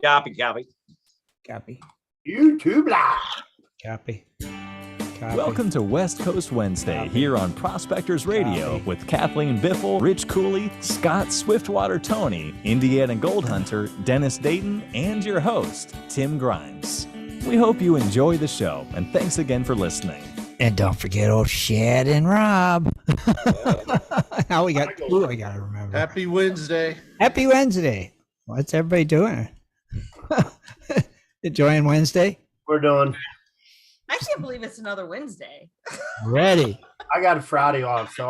Copy. YouTube Live. Copy. Welcome to West Coast Wednesday here on Prospectors Radio with Kathleen Biffle, Rich Cooley, Scott Swiftwater Tony, Indiana Gold Hunter, Dennis Dayton, and your host, Tim Grimes. We hope you enjoy the show, and thanks again for listening. And don't forget old Shad and Rob. Now we got two I gotta remember. Happy Wednesday. Happy Wednesday. What's everybody doing? Enjoying Wednesday? We're doing. I can't believe it's another Wednesday. Ready. I got a Friday off, so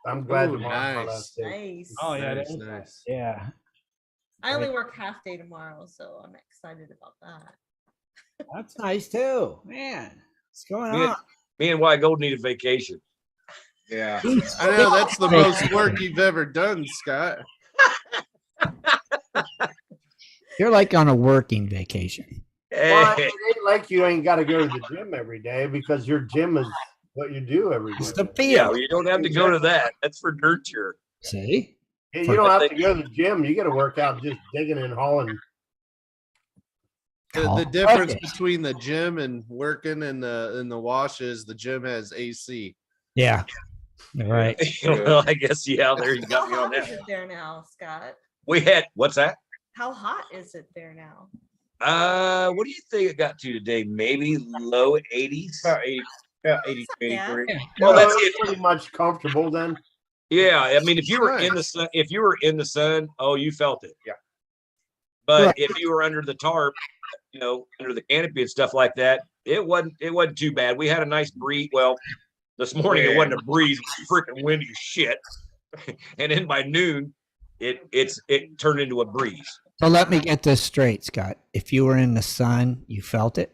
I'm glad Ooh, tomorrow. nice. Nice. Oh, yeah. Nice, nice. Yeah. I only work half day tomorrow, so I'm excited about that. That's nice too. Man, what's going Me, on? me and White Gold need a vacation. Yeah. I know that's the most work you've ever done, Scott. You're like on a working vacation. Well, it ain't like you ain't got to go to the gym every day because your gym is what you do every day. It's the Yeah, field. you don't have to go to that. That's for nurture. See? Yeah, you don't have to go to the gym. You got to work out just digging and hauling. The difference Okay. between the gym and working in the wash is the gym has AC. Yeah. You're right. Well, I guess, yeah, there you got How me on hot is that. it there now, Scott? We had, what's that? How hot is it there now? What do you think it got to today? Maybe low 80s? About 80, about 80, Yeah. 83. Well, No, that's it's it. pretty much comfortable then. Yeah, I mean, if you were Right. in the sun, oh, you felt it. Yeah. But Right. if you were under the tarp, under the canopy and stuff like that, it wasn't too bad. We had a nice breeze. Well, this morning it wasn't a breeze, it was freaking windy as shit. And then by noon, it turned into a breeze. So let me get this straight, Scott. If you were in the sun, you felt it?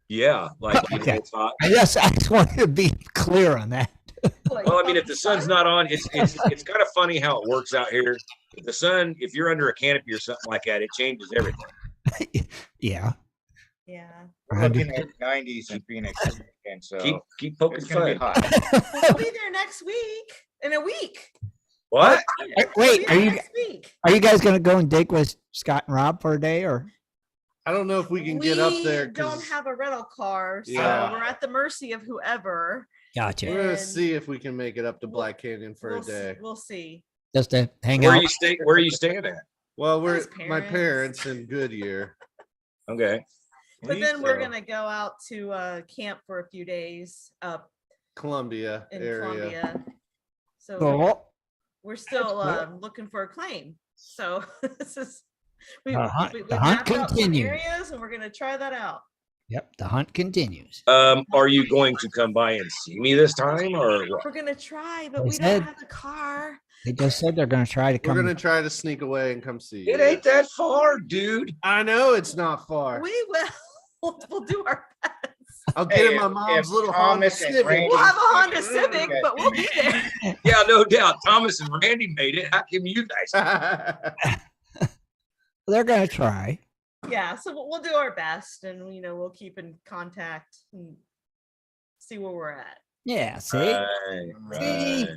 Yeah, like Okay. it's hot. I just wanted to be clear on that. Like, Well, I mean, if the sun's not on, it's kind of funny how it works out here. If you're under a canopy or something like that, it changes everything. Yeah. yeah. We're looking at 90s in Phoenix this weekend, so Keep poking it's going to be fun. hot. We'll be there next week. In a week. What? We'll Wait, be are there you next week. guys going to go and dig with Scott and Rob for a day or? I don't know if we can get up there. We don't 'cause have a rental car, so Yeah. we're at the mercy of whoever. Gotcha. We're gonna And see if we can make it up to Black Canyon for a We'll see- day. We'll see. Just to hang Where out. are you staying? Where are you staying at? Well, His my parents. parents in Goodyear. Okay. But then we're So, gonna go out to camp for a few days up Columbia in area. Columbia. So Cool. we're still looking for a claim. So this is we The hunt mapped out some continues. areas and we're gonna try that out. Yep. The hunt continues. Are you going to come by and see me this time, or what? We're gonna try, but They we said- don't have the car. They just said they're going to try to We're come. gonna try to sneak away and come see you. It ain't that far, dude. I know it's not far. We will. We'll do our best. I'll get in Hey, my if mom's little Honda Thomas and Civic. Randy- We'll have a Honda Okay. Civic, but we'll be there. Yeah, no doubt. Thomas and Randy made it. How come you guys? They're going to try. Yeah, so we'll do our best, and we'll keep in contact and see where we're at. Yeah. See? Right.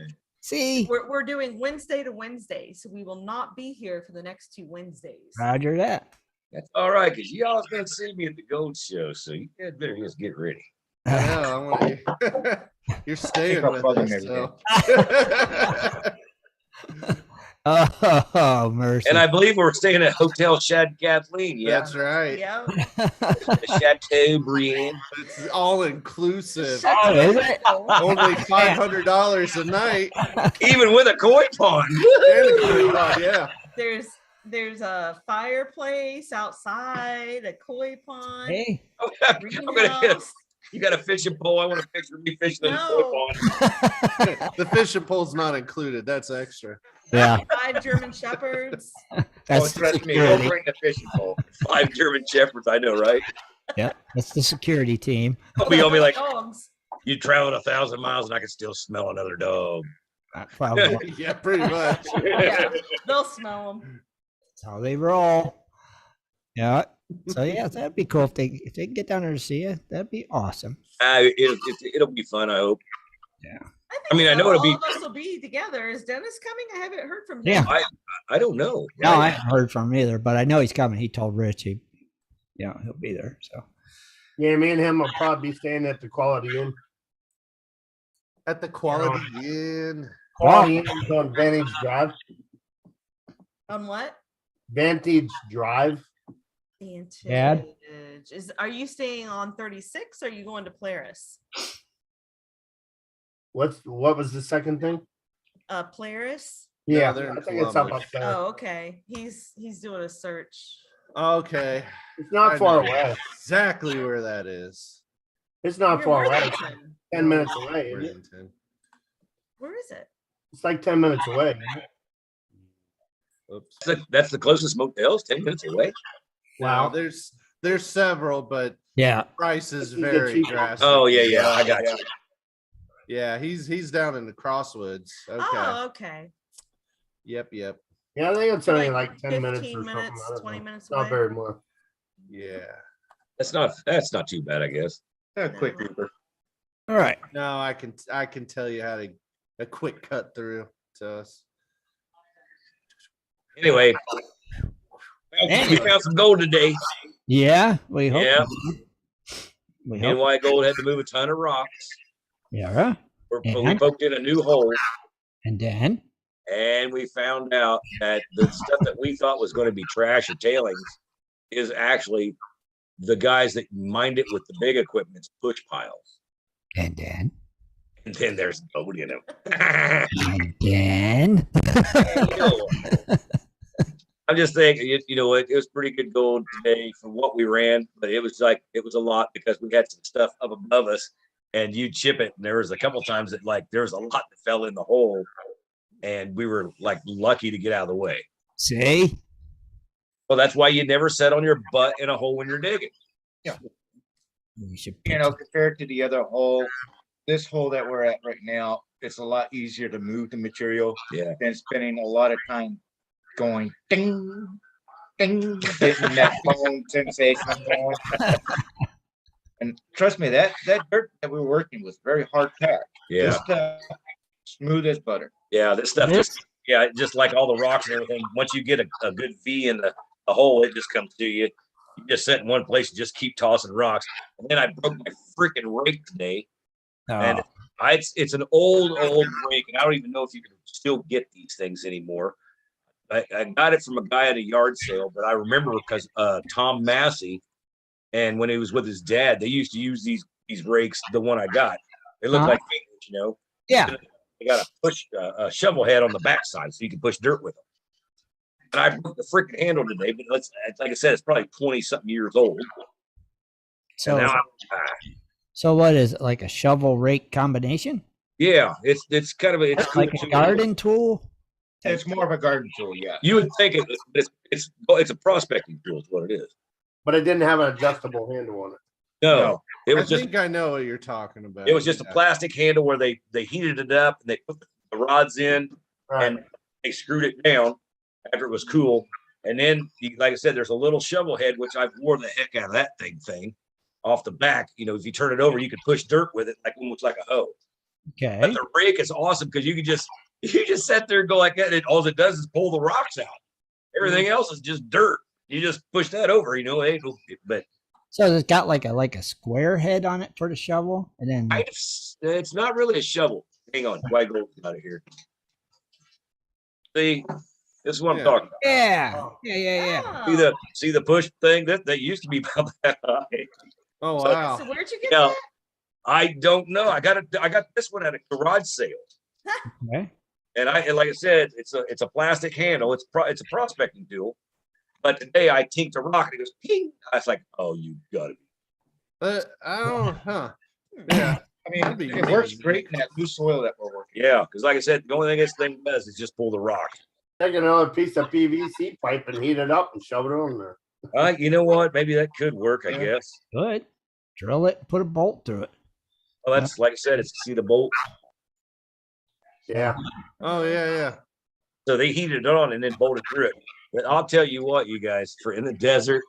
See? We're doing Wednesday to Wednesday, so we will not be here for the next 2 Wednesdays. Roger that. That's all right, because y'all's gonna see me at the Gold Show, so you guys better just get ready. I know. I want you. You're staying I'll with plug in us. every So. Oh, mercy. And I believe we're staying at Hotel Shad Kathleen. Yeah, That's right. Yeah. the Chateau Brienne. It's all inclusive. Oh, is it? Only $500 a night. Even with a koi pond. And a coupon, yeah. There's a fireplace outside, a koi pond. Hey. I'm gonna get you got a fishing pole. I want a picture of me fishing in a koi No. pond. The fishing pole's not included. That's extra. Yeah. 5 German Shepherds. That's Oh, the trust me, we'll security. bring the fishing pole. 5 German Shepherds, I know, right? Yep. That's the security team. I'll be like, Dogs. you traveled 1,000 miles and I can still smell another dog. Probably. Yeah, pretty much. Yeah, they'll smell them. That's how they roll. Yeah. So yeah, that'd be cool if they can get down there to see you. That'd be awesome. It'll be fun, I hope. I mean, I know it'll be. All of us will be together. Is Dennis coming? I haven't heard from Yeah. Dennis. I don't know. No, I Right? haven't heard from him either, but I know he's coming. He told Rich he'll be there. So Yeah, me and him will probably be staying at the Quality Inn. At the Quality Inn. Quality Inn on Vantage Drive. On what? Vantage Drive. Vantage. Dad? Are you staying on 36 or are you going to Polaris? What was the second thing? Polaris? Yeah, they're in I think it's up Columbus. there. Oh, okay. He's doing a search. Okay. It's not I far know away. Exactly where that is. It's not Near far away. Worthington. 10 minutes away. Isn't it? Worthington. Where is it? It's like 10 minutes away. Isn't it? Oops. That's the closest motel. 10 minutes away. Wow. Wow. There's several, but yeah, price is This is the very cheapest. drastic. Oh yeah. I got you. Yeah, he's down in the Crosswoods. Okay. Oh, okay. Yep. Yeah, I think it's only like 10 minutes 15 or something. minutes, I don't 20 know. minutes Not away. very more. Yeah. That's not too bad, I guess. A quick Uber. all right. No, I can tell you how to a quick cut through to us. Anyway, we found some gold today. Yeah, we hope. Yeah. We Me and hope. White Gold had to move a ton of rocks. Yeah. We And? poked in a new hole, And then and we found out that the stuff that we thought was going to be trash or tailings is actually the guys that mined it with the big equipment's push piles. and then And then there's gold in them. and then I'm just thinking, you know what? It was pretty good gold today for what we ran, but it was a lot because we had some stuff up above us, and you chip it, and there was a couple times that there was a lot that fell in the hole, and we were lucky to get out of the way. see. Well, that's why you never sit on your butt in a hole when you're digging. We should You know, compared to the other hole, this hole that we're at right now, it's a lot easier to move the material Yeah. than spending a lot of time going ding, ding, getting that bone sensation going. And trust me, that dirt that we were working with very hard packed. Yeah. This stuff, smooth as butter. Yeah, this stuff just like all the rocks and everything. Once you get a good V in the hole, it just comes to you. You just sit in one place and just keep tossing rocks. And then I broke my freaking rake today. And it's an old rake, and I don't even know if you can still get these things anymore. I got it from a guy at a yard sale, but I remember because Tom Massey, and when he was with his dad, they used to use these rakes. The one I got, they look like fingers, you know. Yeah. They got a shovel head on the backside, so you can push dirt with them. And I broke the freaking handle today, but like I said, it's probably 20-something years old. So And now so what is it, like a shovel rake combination? yeah, it's kind of it's Like a garden tool? It's more of a garden tool, yeah. You would think it's a prospecting tool is what it is. But it didn't have an adjustable handle on it. No, it I was just think I know what you're talking about. it was just a plastic handle where they heated it up and they put the rods in Right. and they screwed it down after it was cool. And then, like I said, there's a little shovel head, which I wore the heck out of that thing off the back. You know, if you turn it over, you could push dirt with it almost like a hoe. Okay. But the rake is awesome because you just sit there and go like that. And all it does is pull the rocks out. Everything else is just dirt. You just push that over, you know. But So it's got like a square head on it for the shovel, and then it's not really a shovel. Hang on, White Gold out of here. See, this is what I'm talking about. yeah. See the push thing that used to be about that high. Oh So- wow. So where'd you get Now, that? I don't know. I got this one at a garage sale, Okay. and like I said, it's a plastic handle. It's a prospecting tool. But today I tinked a rock and it goes ping. I was like, oh, you gotta be. I don't Yeah. I mean, That'd be it works great in that loose soil that we're working. Yeah, because like I said, the only thing this thing does is just pull the rock. Take another piece of PVC pipe and heat it up and shove it on there. You know what? Maybe that could work. I guess. Good. Drill it. Put a bolt through it. Well, that's like I said. It's see the bolt. Yeah. Oh yeah. So they heated it on and then bolted through it. But I'll tell you what, you guys, for in the desert,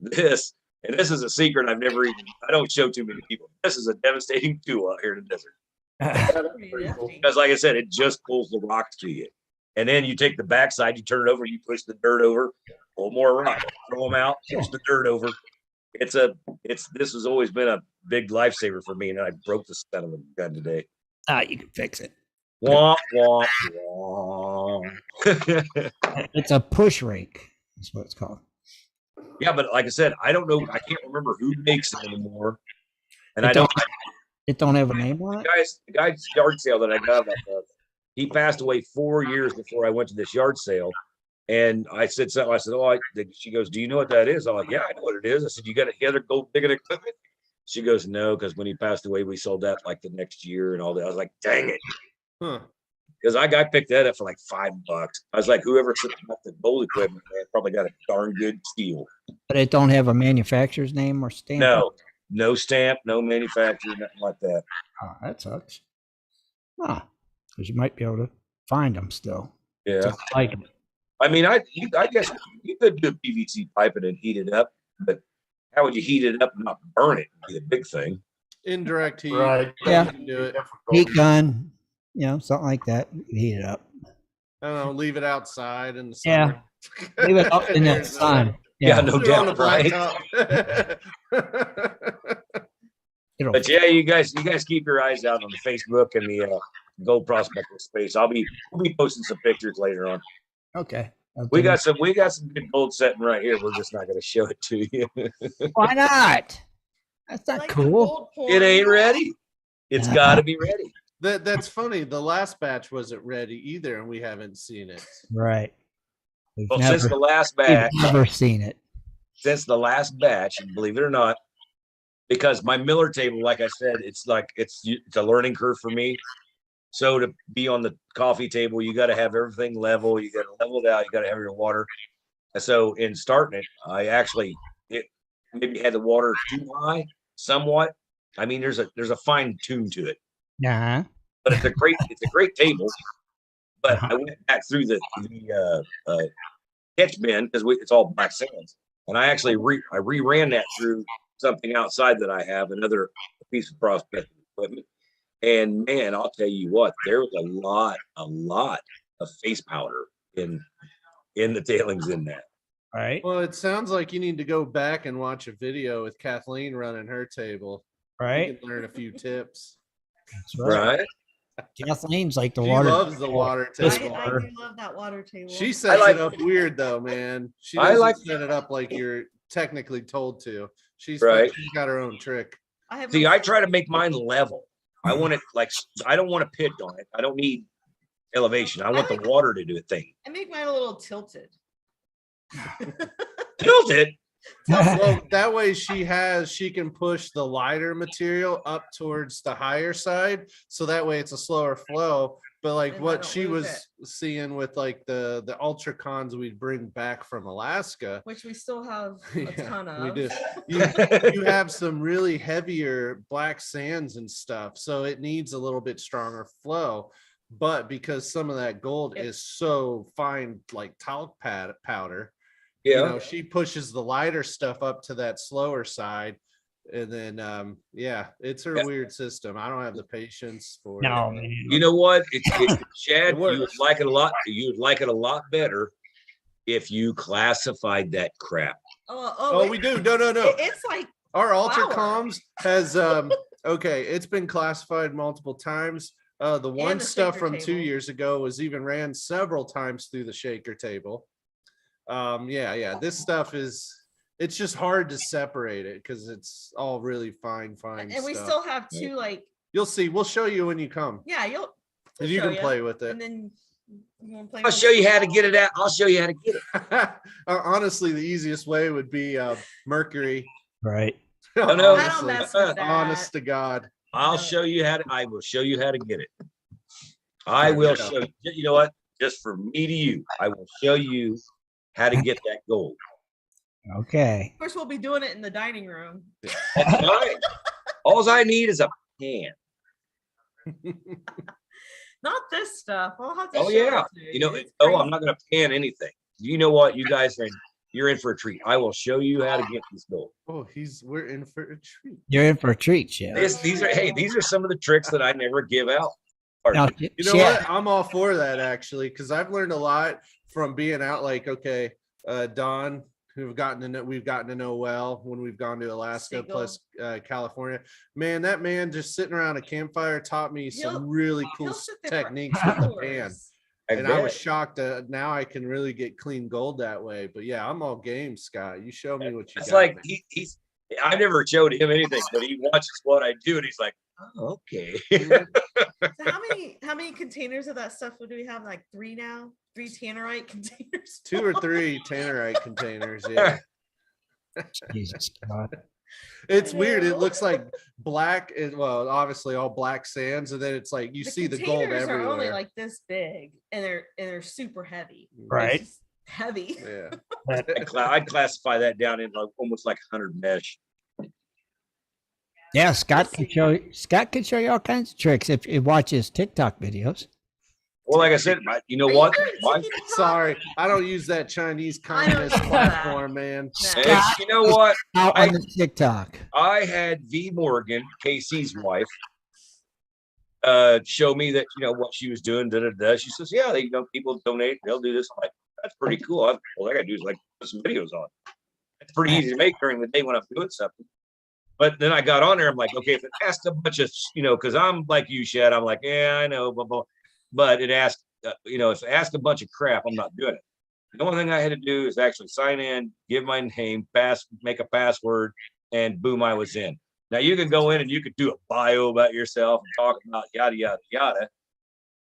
this is a secret I don't show too many people. This is a devastating tool out here in the desert. That's Pretty pretty cool. nifty. Because like I said, it just pulls the rocks to you. And then you take the backside, you turn it over, you push the dirt over, pull more rock, throw them out, push the dirt over. This has always been a big lifesaver for me, and I broke the son of a gun today. You can fix it. Womp womp womp. It's a push rake. That's what it's called. Yeah, but like I said, I don't know. I can't remember who makes them anymore. And It I don't. It don't have a name on it. The guy's yard sale that I got off of, he passed away 4 years before I went to this yard sale. And I said something. I said, she goes, do you know what that is? I'm like, yeah, I know what it is. I said, you got any other gold digging equipment? She goes, no, because when he passed away, we sold that like the next year and all that. I was like, dang it. Huh. Because I picked that up for like $5. I was like, whoever set up the gold equipment, man, probably got a darn good steal. But it don't have a manufacturer's name or stamp. No stamp, no manufacturer, nothing like that. Oh, that sucks. Because you might be able to find them still. Yeah. Just like 'em. I mean, I guess you could do PVC piping and heat it up, but how would you heat it up and not burn it? Would be the big thing. Indirect heat. Right. Yeah. You can do it. Heat gun, something like that. You can heat it up. I don't know. Leave it outside in the Yeah. summer. Leave it up in the There's sun. Yeah, no Put it on doubt, the right? blacktop. It'll But yeah, you guys keep your eyes out on the Facebook and the gold prospector space. We'll be posting some pictures later on. Okay. We got some good gold setting right here. We're just not going to show it to you. Why not? That's I not like the cool. gold porn. It ain't ready. It's got to be ready. That's funny. The last batch wasn't ready either, and we haven't seen it. Right. We've Well, since the last batch, never seen it. and believe it or not, because my Miller table, like I said, it's a learning curve for me. So to be on the coffee table, you got to have everything level. You got to level it out. You got to have your water. And so in starting it, I actually maybe had the water too high, somewhat. I mean, there's a fine tune to it, Uh-huh. but it's a great table. But I went back through the catch bin because it's all black sands, and I actually reran that through something outside that I have, another piece of prospecting equipment. And man, I'll tell you what, there was a lot of face powder in the tailings in that. Right. Well, it sounds like you need to go back and watch a video with Kathleen running her table. Right. You can learn a few tips. That's right. Right? Kathleen's like the She water. loves the water I table. do love that water table. She sets like- it up weird though, man. She I doesn't like- set it up like you're technically told to. She's Right. she's got her own trick. See, I try to make mine level. I want it I don't want to pitch on it. I don't need elevation. I want the water to do a thing. I make mine a little tilted. Tilt it. Well, that way she can push the lighter material up towards the higher side, so that way it's a slower flow. But like And I what don't she lose was seeing with like the ultra cons we'd bring back from Alaska. Which we still have a Yeah, ton of. we do. You have some really heavier black sands and stuff, so it needs a little bit stronger flow. But because some of that gold Yep. is so fine, like talc powder, Yeah. she pushes the lighter stuff up to that slower side, and then it's her Yeah. weird system. I don't have the patience for No, it. man. You know what? It's Shad, It you would works. like it a lot. You would like it a lot better if you classified that crap. Oh, we do. No. It's like Our ultra Flour. comms has okay, it's been classified multiple times. The one the stuff shaker from 2 table. years ago was even ran several times through the shaker table. This stuff it's just hard to separate it because it's all really fine and we stuff. still have two You'll see. We'll show you when you come. we'll And you show can ya. play with it. And then you wanna play I'll with show you it? how to get it out. I'll show you how to get it. Honestly, the easiest way would be Mercury. Right. No. I don't Honestly. mess with that. Honest to God. I will show you how to get it. I will Yeah. show you. You know what? Just for me to you, I will show you how to get that gold. Okay. Of course, we'll be doing it in the dining room. That's fine. All I need is a pan. Not this stuff. I'll have to Oh show yeah. it to You know, It's I'm crazy. not going to pan anything. You know what? You guys are you're in for a treat. I will show you how to get this gold. Oh, we're in for a treat. You're in for a treat, Shad. These are some of the tricks that I never give out. Now, You know Shad, what? I'm all for that actually, because I've learned a lot from being out. Like, okay, Don, we've gotten to know well when we've gone to Alaska Siegel. plus California. Man, that man just sitting around a campfire taught me some really cool He'll sit there for techniques with the pan. hours. And I was shocked that now I can really get clean gold that way. But yeah, I'm all game, Scott. You show me what you It's got. like man. he's. I never showed him anything, but he watches what I do, and he's like, "Oh, okay." So how many containers of that stuff do we have? Like 3 now? 3 tannerite containers? 2 or 3 tannerite containers. Yeah. Jesus God. It's weird. It looks like black, well, obviously all black sands, and then it's like you see the gold containers are only everywhere. like this big, and they're super heavy. Right. It's just heavy. Yeah. I'd classify that down in almost like 100 mesh. Yeah, Scott can show you all kinds of tricks if you watch his TikTok videos. Well, like I said, you know what? Sorry, I don't use that Chinese I don't communist use that. platform, man. It's, you know what? Out on the TikTok. I had V Morgan, KC's wife, show me that what she was doing. She says, "Yeah, people donate. They'll do this." I'm like, "That's pretty cool." All I gotta do is put some videos on. It's pretty easy to make during the day when I'm doing something. But then I got on there. I'm like, okay, if it asks a bunch of, because I'm like you, Shad. I'm like, yeah, I know, blah, blah. But it asked, if it asked a bunch of crap, I'm not doing it. The only thing I had to do is actually sign in, give my name, make a password, and boom, I was in. Now you can go in and you could do a bio about yourself and talk about yada yada yada,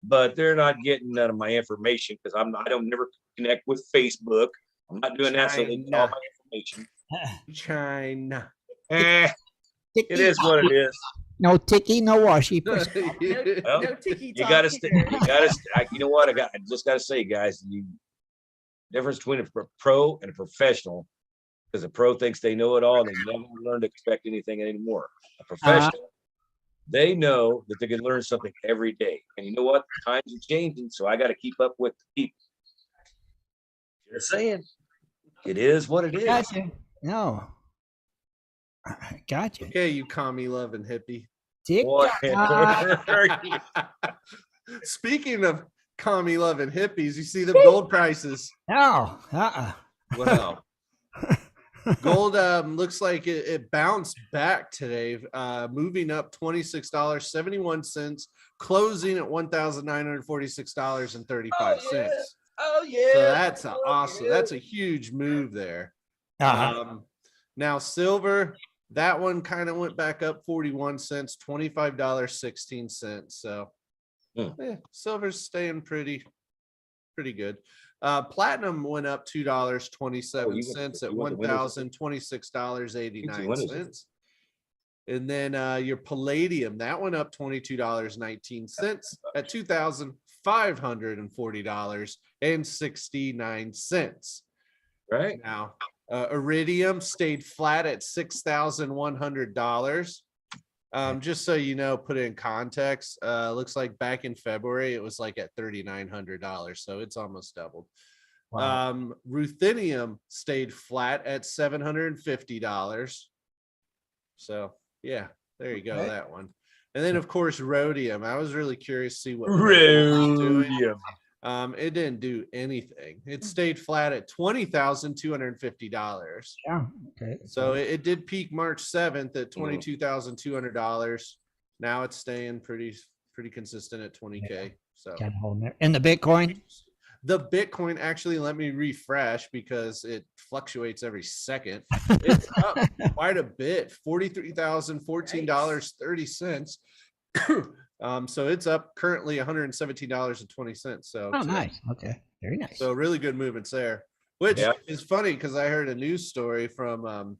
but they're not getting none of my information because I don't never connect with Facebook. I'm not doing that, so they get all my information. China. It is what it is. No ticky, no washy. No, Well, no tiki You gotta stay. You know what? I just gotta say, guys, difference between a pro and a professional, because a pro thinks they know it all and they never learn to expect anything anymore. A professional, they know that they can learn something every day. And you know what? Times are changing, so I got to keep up with the people. Just saying, it is what it is. Gotcha. No. Gotcha. Okay, you commie loving hippie. Boy. Speaking of commie loving hippies, you see the gold prices. No. Well, gold looks like it bounced back today, moving up $26.71, closing at $1,946.35. Oh yeah. So that's awesome. That's a huge move there. Now silver, that one kind of went back up 41 cents, $25.16. So silver's staying pretty good. Platinum went up $2.27 at $1,026.89. And then your palladium, that went up $22.19 at $2,540.69. Right Now, Iridium stayed flat at $6,100. Just so you know, put it in context, looks like back in February it was like at $3,900, so it's almost doubled. Wow. Ruthenium stayed flat at $750. So yeah, there you go, that one. And then of course Rhodium. I was really curious to see what Rhodium. It didn't do anything. It stayed flat at $20,250. Yeah. Okay. So it did peak March 7th at $22,200. Now it's staying pretty consistent at 20K. So Got a hole in there. And the Bitcoin? the Bitcoin, actually, let me refresh because it fluctuates every second. It's up quite a bit, $43,014.30. So it's up currently $117.20. So nice. Okay, very nice. So really good movements there, which is funny because I heard a news story from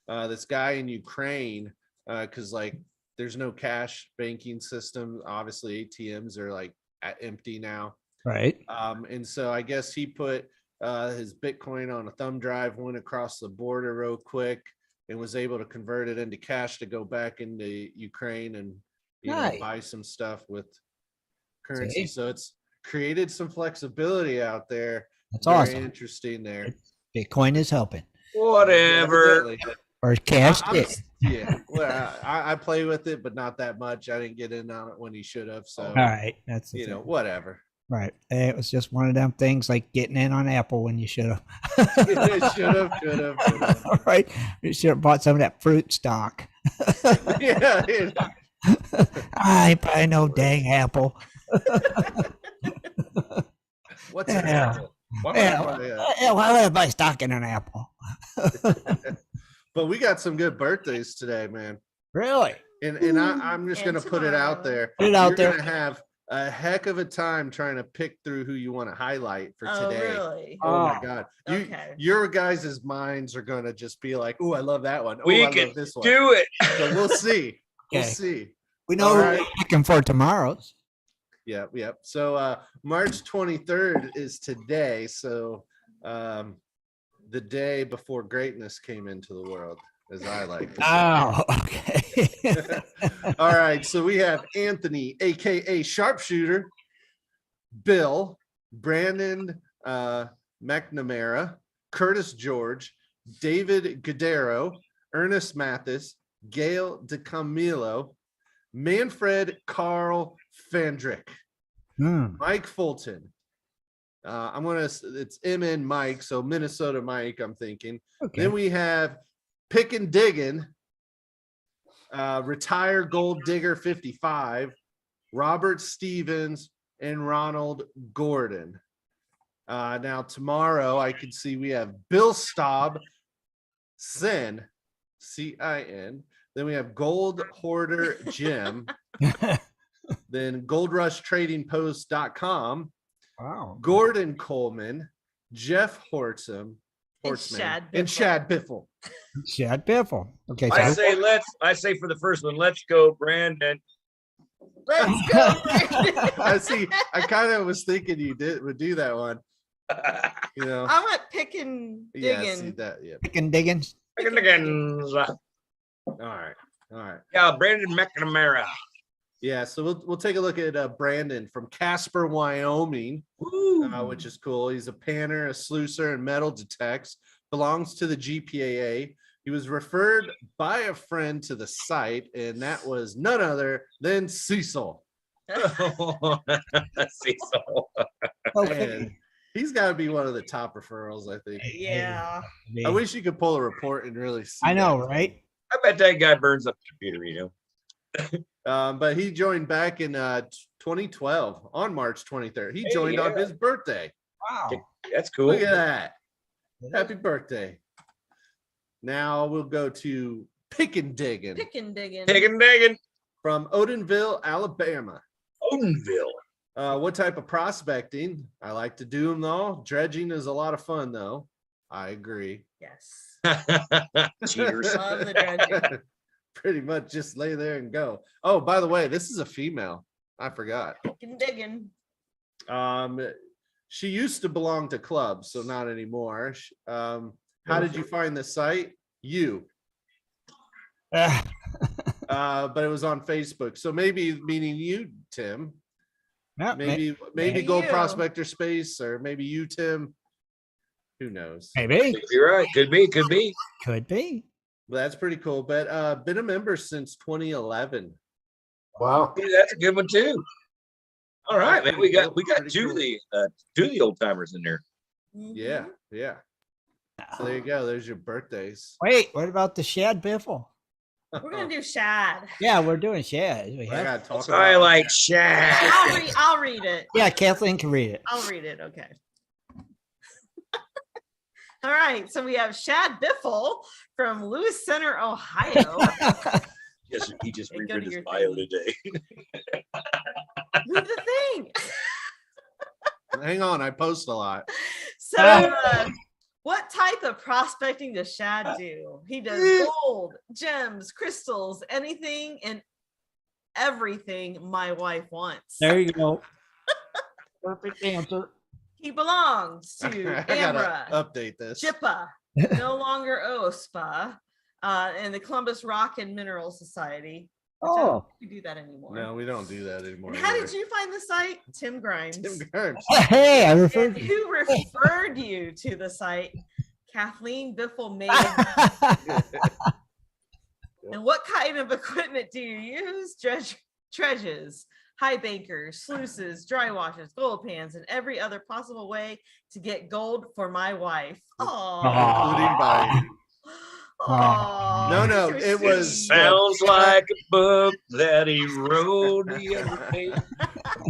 this guy in Ukraine, because like there's no cash banking system. Obviously, ATMs are like empty now. Right. And so I guess he put his Bitcoin on a thumb drive, went across the border real quick, and was able to convert it into cash to go back into Ukraine and buy some stuff with currency. So it's created some flexibility out there. That's very awesome. interesting there. Bitcoin is helping. Whatever. Evidently. Or cash I'm- it. Yeah, well, I play with it, but not that much. I didn't get in on it when he should have. So, All right. That's the you know, thing. whatever. Right. It was just one of them things like getting in on Apple when you should have. Should have, could have. All right. You should have bought some of that fruit stock. Yeah. I ain't buy no dang Apple. What's Yeah. an apple? Why would I buy a- Yeah, why would I buy stock in an Apple? But we got some good birthdays today, man. Really? And I'm just And gonna put it out tomorrow. there. Put it out You're there. gonna have a heck of a time trying to pick through who you want to highlight for Oh, today. really? Oh my Oh. god. Okay. Your guys' minds are gonna just be like, oh, I love that one. Oh, We I can love this one. do it. So we'll see. We'll Okay. see. We know All who right. we're looking for tomorrow's. Yep, yep. So March 23rd is today. So the day before greatness came into the world, as I like to say. Oh, okay. All right, so we have Anthony, aka Sharpshooter, Bill, Brandon McNamara, Curtis George, David Gadero, Ernest Mathis, Gail DeCamillo, Manfred Carl Fandrick, Mike Fulton. It's MN Mike, so Minnesota Mike, I'm thinking. Okay. Then we have Pick and Diggin', Retire Gold Digger 55, Robert Stevens, and Ronald Gordon. Now tomorrow I can see we have Bill Staub, Sin, CIN. Then we have Gold Hoarder Jim. Then GoldRushTradingPost.com, Wow. Gordon Coleman, Jeff Hortsman, And Shad and Biffle. Shad Biffle. Shad Biffle. Okay. I So say for the first one, let's go, Brandon. Let's go. Brandon. I see. I kind of was thinking you would do that one. You know. I went picking, Yeah, see digging. that. Yeah. picking diggins. All right. All right. Yeah, Brandon McNamara. Yeah. So we'll take a look at Brandon from Casper, Wyoming, which is cool. He's a panner, a sluicer, and metal detects. Belongs to the GPAA. He was referred by a friend to the site, and that was none other than Cecil. Cecil. And he's got to be one of the top referrals, I think. Yeah. I wish you could pull a report and really see. I know, that. right? I bet that guy burns up the computer, you know. But he joined back in 2012 on March 23rd. He joined on yeah. his birthday. Wow. That's cool. Look at that. Happy birthday. Now we'll go to Pick and Diggin' Picking, digging. Digging, digging. from Odenville, Alabama. Odenville. What type of prospecting? I like to do them though. Dredging is a lot of fun though. I agree. Yes. Cheaters. Love the dredging. Pretty much just lay there and go. Oh, by the way, this is a female. I forgot. Picking, digging. She used to belong to clubs, so not anymore. How did you find the site? You. But it was on Facebook. So maybe meaning you, Tim. Yeah, Maybe maybe Gold you. Prospector Space, or maybe you, Tim. Who knows? maybe. You're right. Could be. Could be. Could be. Well, that's pretty cool. But been a member since 2011. Wow. Yeah, that's a good one too. All right, man. We got Pretty two cool. of the old timers in there. Yeah, Mhm. yeah. So there you go. There's your birthdays. Wait, what about the Shad Biffle? We're gonna do Shad. Yeah, we're doing Shad. We I have. gotta talk I about like Shad. I'll read it. Yeah, Kathleen can read it. I'll read it. Okay. All right. So we have Shad Biffle from Lewis Center, Ohio. Yes, he just Hey, go reread to his your bio thing. today. Move the thing. Hang on, I post a lot. So, what type of prospecting does Shad do? He does gold, gems, crystals, anything and everything my wife wants. There you go. Perfect answer. He belongs to I gotta Ambra, update this. Chippa, no longer OSPA, and the Columbus Rock and Mineral Society. Which I don't Oh. think we do that anymore. No, we don't do that anymore. And how either. did you find the site? Tim Grimes. Tim Grimes. Hey, I referred And to who referred you to the site? Kathleen Biffle made. And what kind of equipment do you use? Dredges, high bankers, sluices, dry washers, gold pans, and every other possible way to get gold for my wife. Including buying. No, it was Sounds like a book that he wrote the other day.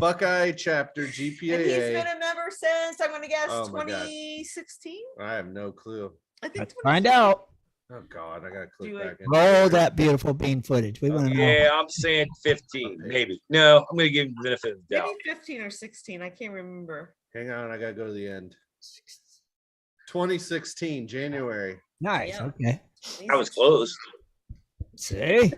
Buckeye Chapter And he's GPAA. been a member since, I'm going to guess, Oh my God. 2016. I have no clue. I think Let's find out. Oh God, I gotta click Do it. back in. Roll that beautiful bean footage. We want to know. Yeah, I'm saying 15, maybe. No, I'm going to give him the benefit of the doubt. Maybe 15 or 16. I can't remember. Hang on, I gotta go to the end. 2016, January. Nice. Yeah. Okay. I was close. See?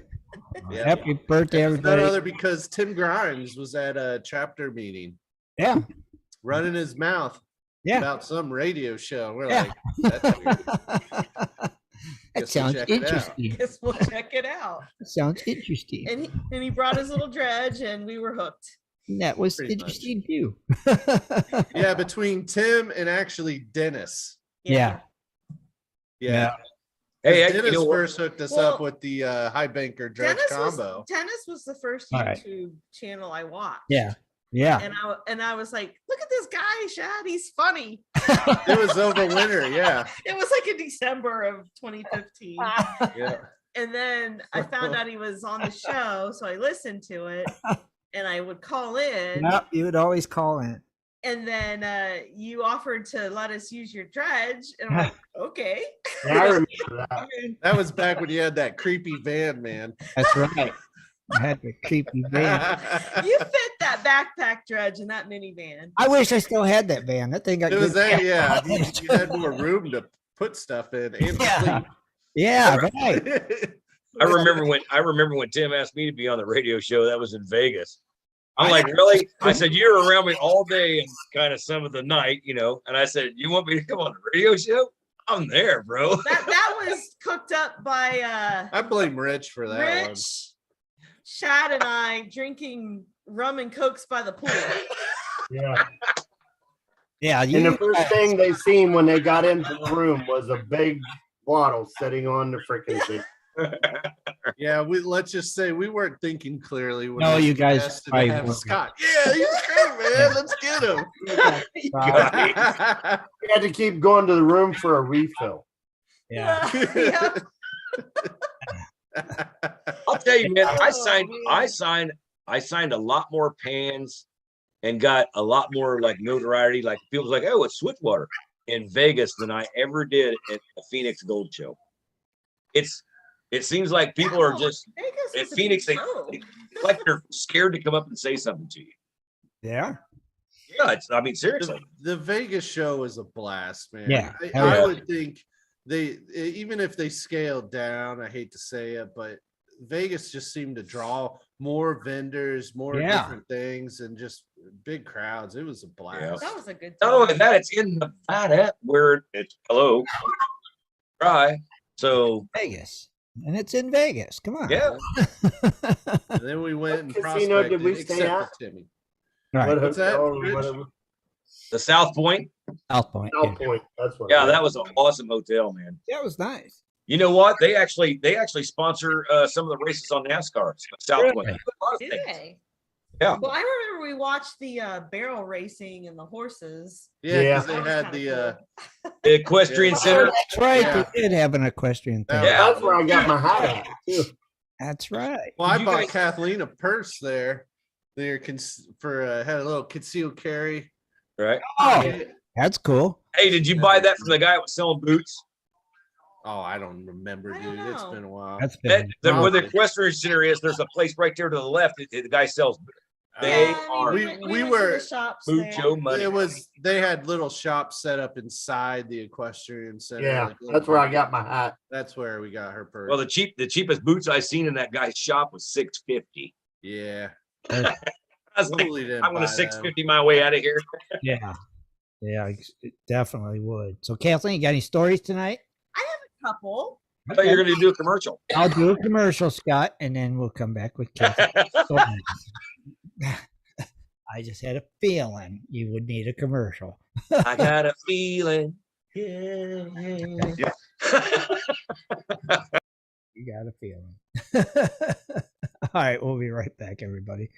Yeah. Happy birthday, It's none everybody. other because Tim Grimes was at a chapter meeting Yeah. running his mouth Yeah. about some radio show. We're Yeah. like, that's weird. That Guess we'll sounds check it out. interesting. Guess we'll check it out. That sounds interesting. And he brought his little dredge, and we were hooked. And that was Pretty much. interesting too. Yeah, between Tim and actually Dennis. Yeah. Yeah. Hey, Dennis you know what? first hooked us Well, up with the high banker dredge combo. Dennis was the first All right. YouTube channel I watched. Yeah. Yeah. And I was like, look at this guy, Shad. He's funny. It was over winter, yeah. It was like in December of 2015. Yeah. And then I found out he was on the show, so I listened to it, and I would call in. Yep, you would always call in. And then you offered to let us use your dredge, and I'm like, okay. Yeah, I remember that. That was back when you had that creepy van, man. That's right. I had the creepy van. You fit that backpack dredge in that minivan. I wish I still had that van. That thing got It was good. that, yeah. You had more room to put stuff in and Yeah. Yeah, right. sleep. I remember when Tim asked me to be on the radio show. That was in Vegas. I'm like, really? I said, you're around me all day and kind of some of the night, you know. And I said, you want me to come on the radio show? I'm there, bro. That was cooked up by I blame Rich for that one. Rich, Shad, and I drinking rum and cokes by the pool. Yeah. Yeah, And the first thing they seen when they got into the room was a big bottle sitting on the freaking thing. Yeah, let's just say we weren't thinking clearly. When No, we you guys asked to probably have weren't. Scott. Yeah, he's great, man. Let's get him. We had to keep going to the room for a refill. yeah. Yeah. I'll tell you, man. Oh, I signed a lot more pans and got a lot more like notoriety. Like people's like, oh, it's Swiftwater in Vegas than I ever did at the Phoenix Gold Show. It seems like people are just Vegas at was a Phoenix. big They show. like they're scared to come up and say something to you. Yeah. Yeah, I mean, seriously. The Vegas show is a blast, man. Yeah. I Yeah. would think even if they scaled down, I hate to say it, but Vegas just seemed to draw more vendors, more Yeah. different things, and just big crowds. It was a blast. That was a good Not time. only that, it's in Nevada where it's dry. So Vegas. And it's in Vegas. Come on. yeah, And then we went and What casino did prospected, we stay except at? for Timmy. Right. What's that, hotel or Rich? whatever. the South Point. South Point. South Point. That's what. Yeah, that was an awesome hotel, man. That was nice. You know what? They actually sponsor some of the races on NASCAR. South Point. Really? A lot of Did things. they? Yeah. Well, I remember we watched the barrel racing and the horses. Yeah, Yeah. because they That was had kinda the The Equestrian Yeah. Center. That's right. Yeah. They did have an equestrian thing. Yeah. That's where I got my hat at too. That's right. well, I You bought guys- Kathleen a purse there. There for had a little concealed carry. Right. Oh, that's cool. Hey, did you buy that from the guy that was selling boots? Oh, I don't remember, I don't dude. It's know. been a while. That's That, been where the Equestrian Center is, there's a place right there to the left. The guy sells They Yeah, are we went to were the shops there. mucho money. They had little shops set up inside the equestrian center. Yeah, like little- that's where I got my hat. That's where we got her purse. Well, the cheapest boots I seen in that guy's shop was $650. yeah. I was like, Totally didn't I'm gonna buy them. $650 my way out of here. Yeah. Yeah, it definitely would. So, Kathleen, you got any stories tonight? Couple. I thought you were gonna do a commercial. I'll do a commercial, Scott, and then we'll come back with Kathleen. I just had a feeling you would need a commercial. I got a feeling Yeah. You got a feeling. All right, we'll be right back, everybody.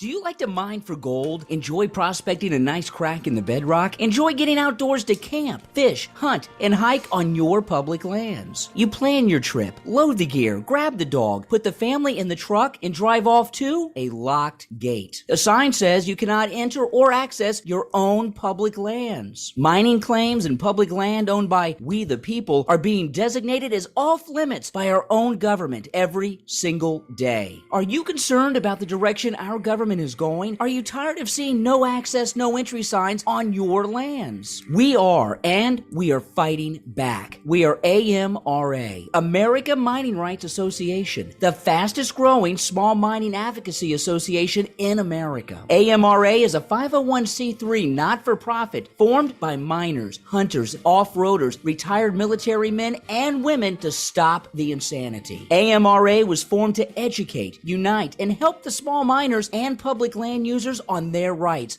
Do you like to mine for gold? Enjoy prospecting a nice crack in the bedrock? Enjoy getting outdoors to camp, fish, hunt, and hike on your public lands? You plan your trip, load the gear, grab the dog, put the family in the truck, and drive off to a locked gate. A sign says you cannot enter or access your own public lands. Mining claims and public land owned by we the people are being designated as off limits by our own government every single day. Are you concerned about the direction our government is going? Are you tired of seeing no access, no entry signs on your lands? We are, and we are fighting back. We are AMRA, America Mining Rights Association, the fastest growing small mining advocacy association in America. AMRA is a 501c3 not-for-profit formed by miners, hunters, off-roaders, retired military men, and women to stop the insanity. AMRA was formed to educate, unite, and help the small miners and public land users on their rights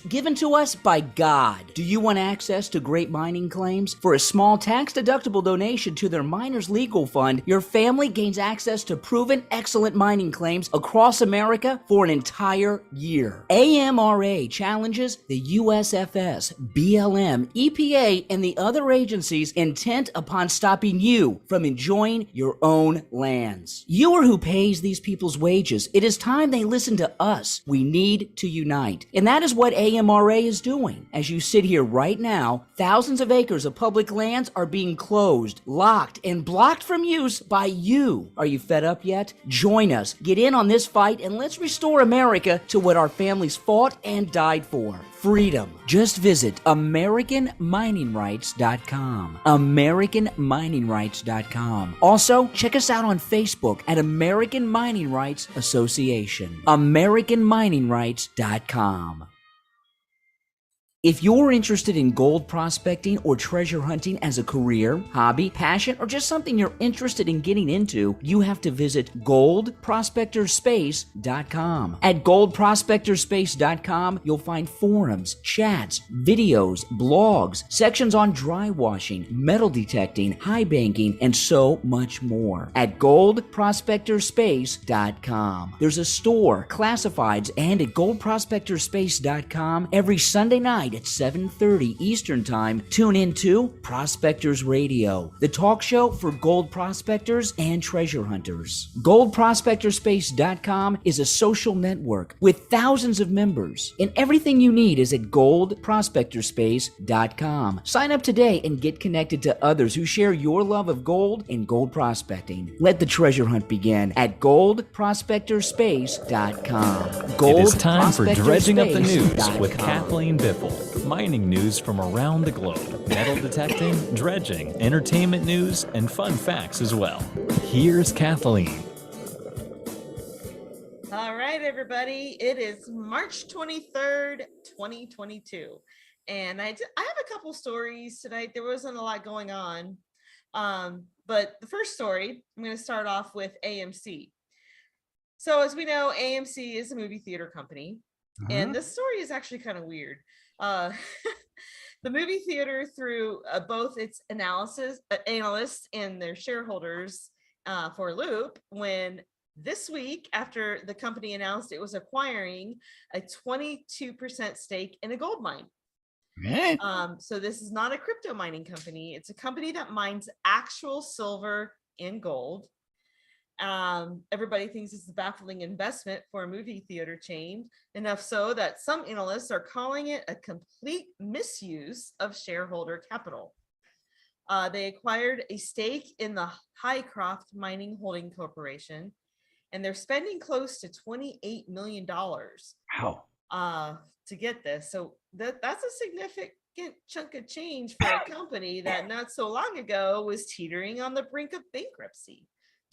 given to us by God. Do you want access to great mining claims? For a small tax-deductible donation to their miners' legal fund, your family gains access to proven excellent mining claims across America for an entire year. AMRA challenges the USFS, BLM, EPA, and the other agencies intent upon stopping you from enjoying your own lands. You are who pays these people's wages. It is time they listen to us. We need to unite. And that is what AMRA is doing. As you sit here right now, thousands of acres of public lands are being closed, locked, and blocked from use by you. Are you fed up yet? Join us. Get in on this fight and let's restore America to what our families fought and died for. Freedom. Just visit AmericanMiningRights.com. AmericanMiningRights.com. Also, check us out on Facebook at American Mining Rights Association. AmericanMiningRights.com. If you're interested in gold prospecting or treasure hunting as a career, hobby, passion, or just something you're interested in getting into, you have to visit goldprospectorspace.com. At goldprospectorspace.com, you'll find forums, chats, videos, blogs, sections on dry washing, metal detecting, high banking, and so much more. At goldprospectorspace.com. There's a store, classifieds, and at goldprospectorspace.com every Sunday night at 7:30 Eastern Time, tune in to Prospectors Radio, the talk show for gold prospectors and treasure hunters. GoldProspectorspace.com is a social network with thousands of members, and everything you need is at GoldProspectorspace.com. Sign up today and get connected to others who share your love of gold and gold prospecting. Let the treasure hunt begin at GoldProspectorspace.com. It is time for Dredging Up the News with Kathleen Biffle. Mining news from around the globe, metal detecting, dredging, entertainment news, and fun facts as well. Here's Kathleen. All right, everybody. It is March 23rd, 2022. And I have a couple stories tonight. There wasn't a lot going on. But the first story, I'm going to start off with AMC. So as we know, AMC is a movie theater company. And this story is actually kind of weird. The movie theater threw both its analysts and their shareholders for a loop when this week, after the company announced it was acquiring a 22% stake in a gold mine. So this is not a crypto mining company. It's a company that mines actual silver and gold. Everybody thinks it's a baffling investment for a movie theater chain, enough so that some analysts are calling it a complete misuse of shareholder capital. They acquired a stake in the Highcroft Mining Holding Corporation, and they're spending close to $28 million to get this. So that's a significant chunk of change for a company that not so long ago was teetering on the brink of bankruptcy.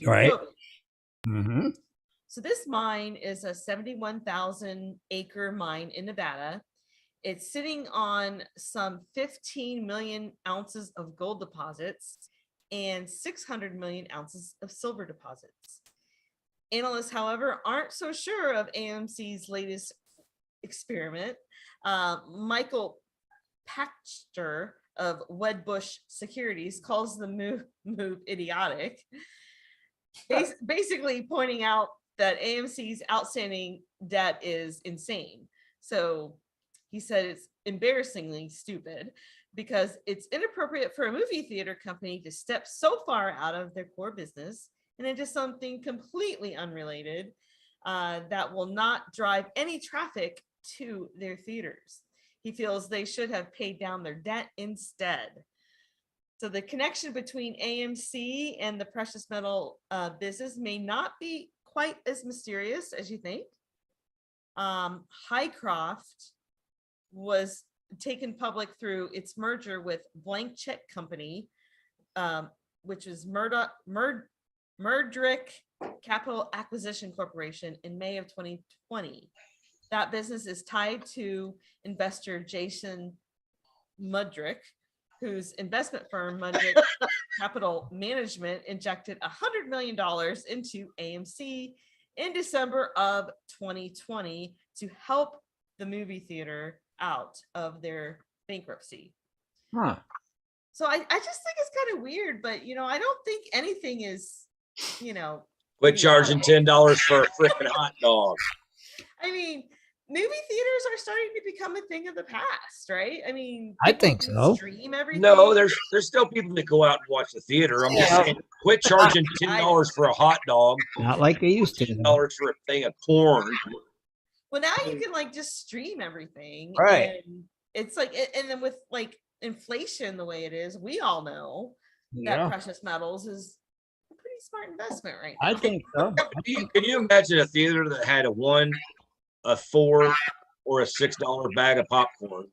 Right. So this mine is a 71,000 acre mine in Nevada. It's sitting on some 15 million ounces of gold deposits and 600 million ounces of silver deposits. Analysts, however, aren't so sure of AMC's latest experiment. Michael Pachter of Wedbush Securities calls the move idiotic, basically pointing out that AMC's outstanding debt is insane. So he said it's embarrassingly stupid because it's inappropriate for a movie theater company to step so far out of their core business and into something completely unrelated that will not drive any traffic to their theaters. He feels they should have paid down their debt instead. So the connection between AMC and the precious metal business may not be quite as mysterious as you think. Highcroft was taken public through its merger with Blank Check Company, which is Murdrick Capital Acquisition Corporation in May of 2020. That business is tied to investor Jason Mudrick, whose investment firm Mudrick Capital Management injected $100 million into AMC in December of 2020 to help the movie theater out of their bankruptcy. Huh. So I just think it's kind of weird, but I don't think anything is, Quit charging $10 for a freaking hot dog. I mean, movie theaters are starting to become a thing of the past, right? I mean, I think so. Stream everything. No, there's still people that go out and watch the theater. I'm just saying, quit charging $10 for a hot dog. Not like they used to. $10 for a thing of porn. Well, now you can just stream everything, right? And it's and then with inflation the way it is, we all know that precious metals is a pretty smart investment right now. I think so. Can you imagine a theater that had a $1, a $4, or a $6 bag of popcorn,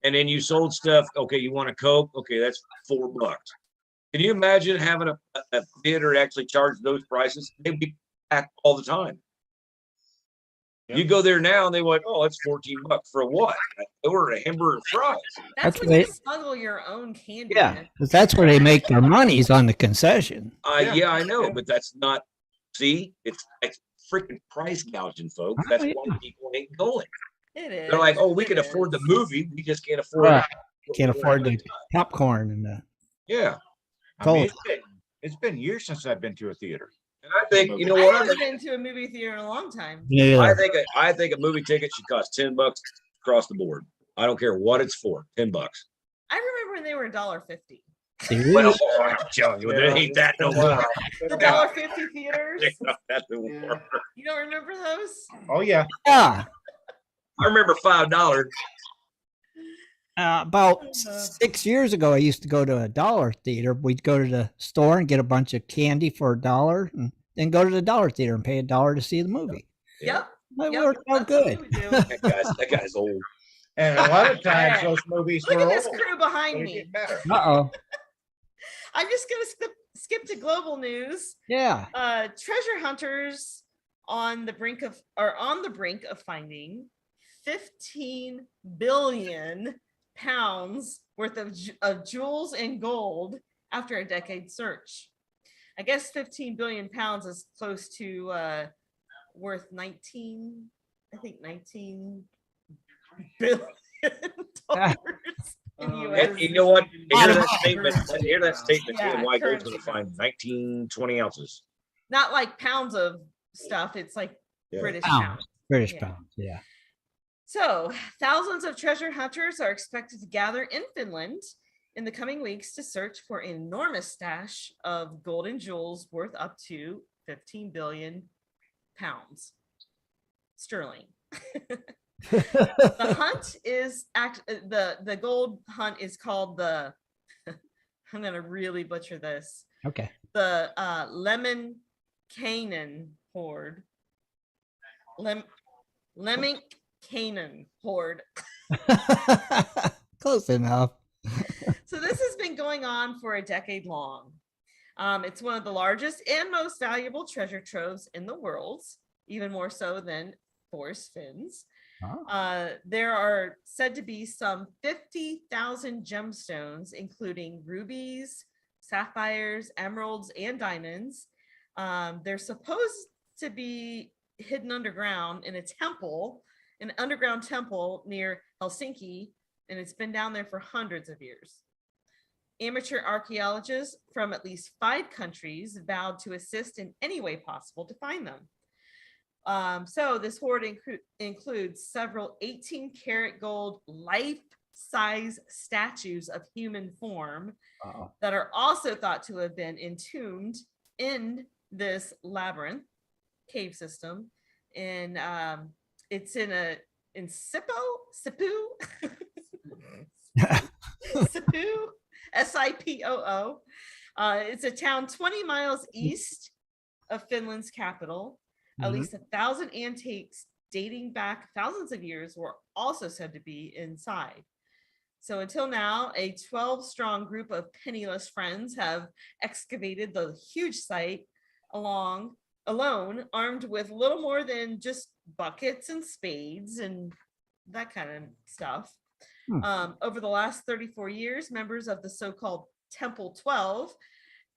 and then you sold stuff? Okay, you want a Coke? Okay, that's $4. Can you imagine having a theater actually charge those prices? They'd be packed all the time. You go there now and they went, oh, it's $14 for what? They ordered a hamburger and fries. That's when you smuggle your own candy. Yeah, because that's where they make their monies on the concession. Yeah, I know, but that's not. See, it's freaking price gouging, folks. That's why people ain't going. It is. They're like, oh, we can afford the movie. We just can't afford. Can't afford the popcorn and the. Yeah. I mean, it's been years since I've been to a theater. And I think I haven't been to a movie theater in a long time. Yeah. I think a movie ticket should cost $10 across the board. I don't care what it's for. $10. I remember when they were $1.50. Well, I'm telling you, it ain't that no more. The $1.50 theaters. That's no more. You don't remember those? Oh yeah. Yeah. I remember $5. About 6 years ago, I used to go to a dollar theater. We'd go to the store and get a bunch of candy for $1, and then go to the dollar theater and pay $1 to see the movie. Yep. It worked out good. That guy's old. And a lot of times those movies Look were at this old. crew behind me. Uh-oh. I'm just gonna skip to global news. Yeah. Treasure hunters on the brink of finding 15 billion pounds worth of jewels and gold after a decade search. I guess 15 billion pounds is close to worth 19 billion dollars in US. You know what? Hear that statement. Yeah, why gold's currency. going to find 19, 20 ounces. Not like pounds of stuff. It's like British pounds. British pounds. Yeah. So, thousands of treasure hunters are expected to gather in Finland in the coming weeks to search for an enormous stash of gold and jewels worth up to 15 billion pounds sterling. The hunt is the gold hunt is called the I'm gonna really butcher this. Okay. The Lemon Canaan Horde. Lemon Canaan Horde. Close enough. So this has been going on for a decade long. It's one of the largest and most valuable treasure troves in the world, even more so than Forrest Finn's. There are said to be some 50,000 gemstones, including rubies, sapphires, emeralds, and diamonds. They're supposed to be hidden underground in an underground temple near Helsinki, and it's been down there for hundreds of years. Amateur archaeologists from at least 5 countries vowed to assist in any way possible to find them. So this hoard includes several 18-karat gold life-size statues of human form that are also thought to have been entombed in this labyrinth cave system. And it's in Sipu, Sipu, Sipoo. It's a town 20 miles east of Finland's capital. At least 1,000 antiques dating back thousands of years were also said to be inside. So until now, a 12-strong group of penniless friends have excavated the huge site alone, armed with little more than just buckets and spades and that kind of stuff. Over the last 34 years, members of the so-called Temple 12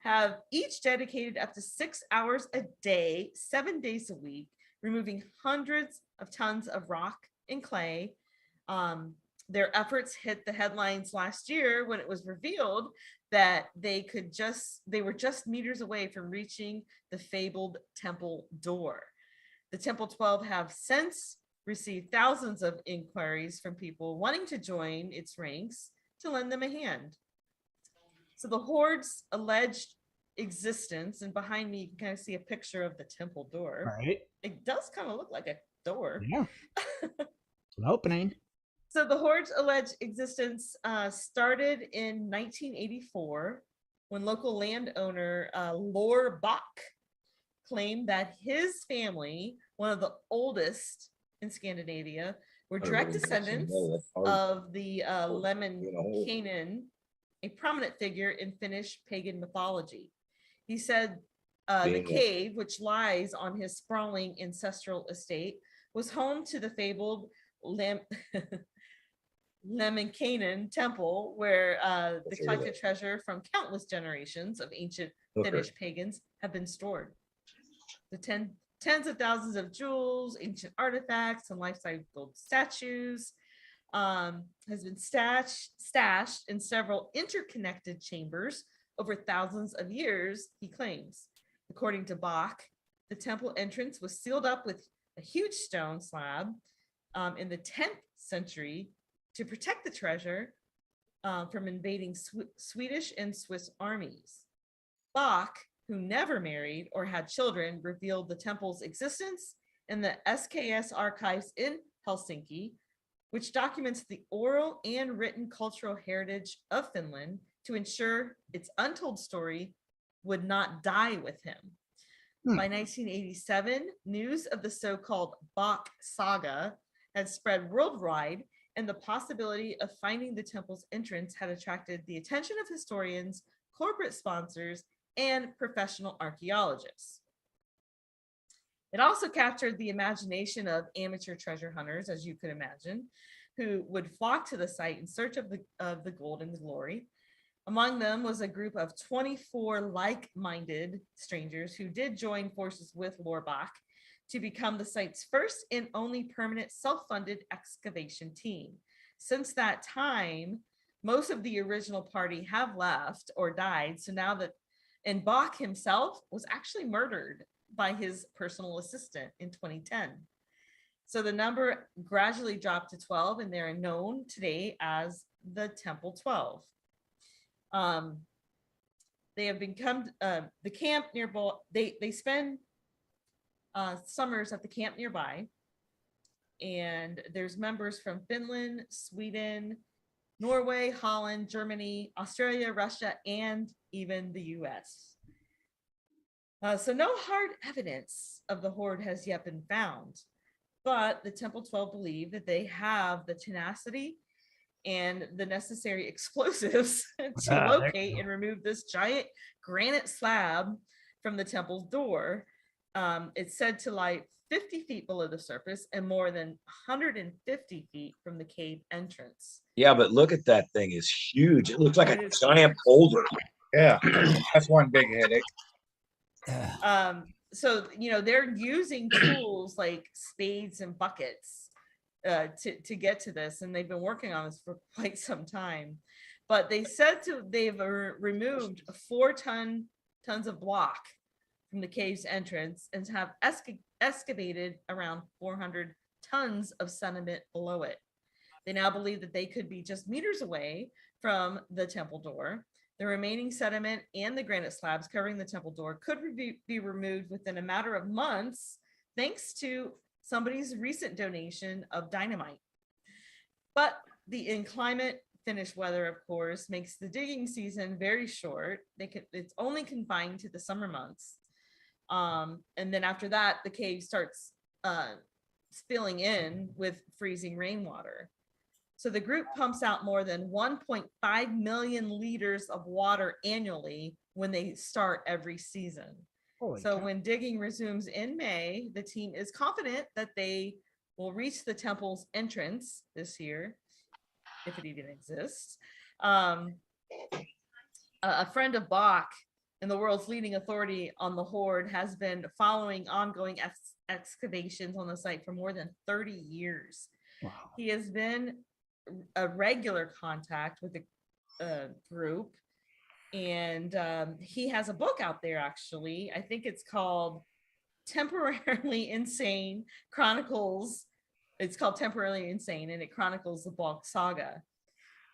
have each dedicated up to 6 hours a day, 7 days a week, removing hundreds of tons of rock and clay. Their efforts hit the headlines last year when it was revealed that they were just meters away from reaching the fabled temple door. The Temple 12 have since received thousands of inquiries from people wanting to join its ranks to lend them a hand. So the Horde's alleged existence, and behind me you can kind of see a picture of the temple door. Right. It does kind of look like a door. Yeah. It's an opening. So the Horde's alleged existence started in 1984 when local landowner Lor Bach claimed that his family, one of the oldest in Scandinavia, were direct descendants of the Canaan, a prominent figure in Finnish pagan mythology. He said the cave, which lies on his sprawling ancestral estate, was home to the fabled Canaan temple, where the collected treasure from countless generations of ancient Finnish pagans have been stored. The tens of thousands of jewels, ancient artifacts, and life-size gold statues has been stashed in several interconnected chambers over thousands of years, he claims. According to Bach, the temple entrance was sealed up with a huge stone slab in the 10th century to protect the treasure from invading Swedish and Swiss armies. Bach, who never married or had children, revealed the temple's existence in the SKS archives in Helsinki, which documents the oral and written cultural heritage of Finland to ensure its untold story would not die with him. By 1987, news of the so-called Bach saga had spread worldwide, and the possibility of finding the temple's entrance had attracted the attention of historians, corporate sponsors, and professional archaeologists. It also captured the imagination of amateur treasure hunters, as you could imagine, who would flock to the site in search of the gold and the glory. Among them was a group of 24 like-minded strangers who did join forces with Lorbach to become the site's first and only permanent self-funded excavation team. Since that time, most of the original party have left or died. So now that, and Bach himself was actually murdered by his personal assistant in 2010. So the number gradually dropped to 12, and they're known today as the Temple 12. They have become the camp nearby. They spend summers at the camp nearby, and there's members from Finland, Sweden, Norway, Holland, Germany, Australia, Russia, and even the US. So no hard evidence of the Horde has yet been found, but the Temple 12 believe that they have the tenacity and the necessary explosives to locate and remove this giant granite slab from the temple's door. It's said to lie 50 feet below the surface and more than 150 feet from the cave entrance. Yeah, but look at that thing, is huge. It looks like a giant boulder. Yeah, that's one big headache. So, you know, they're using tools like spades and buckets to get to this, and they've been working on this for quite some time. But they said they've removed 4 tons of block from the cave's entrance and have excavated around 400 tons of sediment below it. They now believe that they could be just meters away from the temple door. The remaining sediment and the granite slabs covering the temple door could be removed within a matter of months, thanks to somebody's recent donation of dynamite. But the inclement Finnish weather, of course, makes the digging season very short. It's only confined to the summer months. And then after that, the cave starts spilling in with freezing rainwater. So the group pumps out more than 1.5 million liters of water annually when they start every season. When digging resumes in May, the team is confident that they will reach the temple's entrance this year, if it even exists. A friend of Bach and the world's leading authority on the Horde has been following ongoing excavations on the site for more than 30 years. Wow. He has been a regular contact with the group, and he has a book out there, actually. I think it's called Temporarily Insane Chronicles. It's called Temporarily Insane, and it chronicles the Balk saga,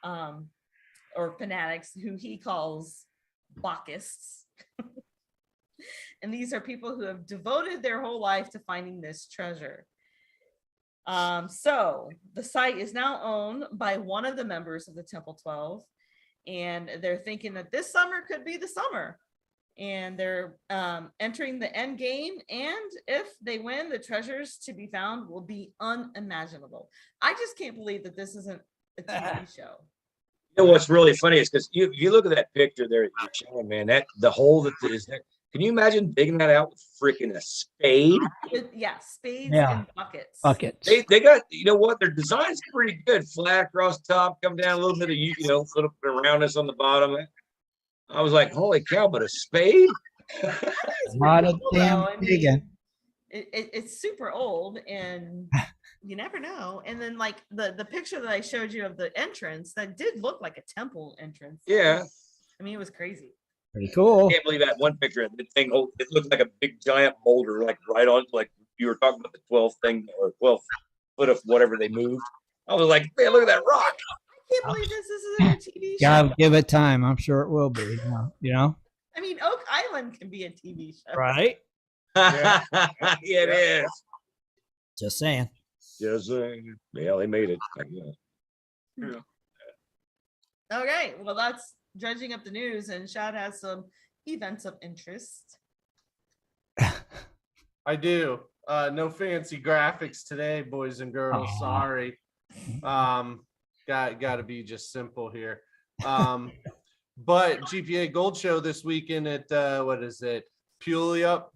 or fanatics, who he calls Bachists. And these are people who have devoted their whole life to finding this treasure. So the site is now owned by one of the members of the Temple 12, and they're thinking that this summer could be the summer, and they're entering the end game. And if they win, the treasures to be found will be unimaginable. I just can't believe that this isn't a TV show. You know what's really funny is because you look at that picture there you're showing, man, that the hole that is there. Can you imagine digging that out with freaking a spade? Spades and buckets. They got, you know what? Their design's pretty good. Flat across the top, come down a little bit of, little bit of roundness on the bottom. I was like, holy cow, but a spade? A lot of damn digging. It's super old, and you never know. And then, like, the picture that I showed you of the entrance, that did look like a temple entrance. Yeah. I mean, it was crazy. Pretty cool. I can't believe that one picture. The thing, it looked like a big giant boulder, like right on, like you were talking about the 12th thing, or 12 foot of whatever they moved. I was like, man, look at that rock. I can't believe this isn't a TV show. Gotta give it time. I'm sure it will be. You know? I mean, Oak Island can be a TV show. Right? Yeah, it is. Just saying. Just saying. Yeah, they made it. Yeah. Okay, well, that's dredging up the news, and Shad has some events of interest. I do. No fancy graphics today, boys and girls. Sorry. Got to be just simple here. But GPA Gold Show this weekend at what is it? Puleup.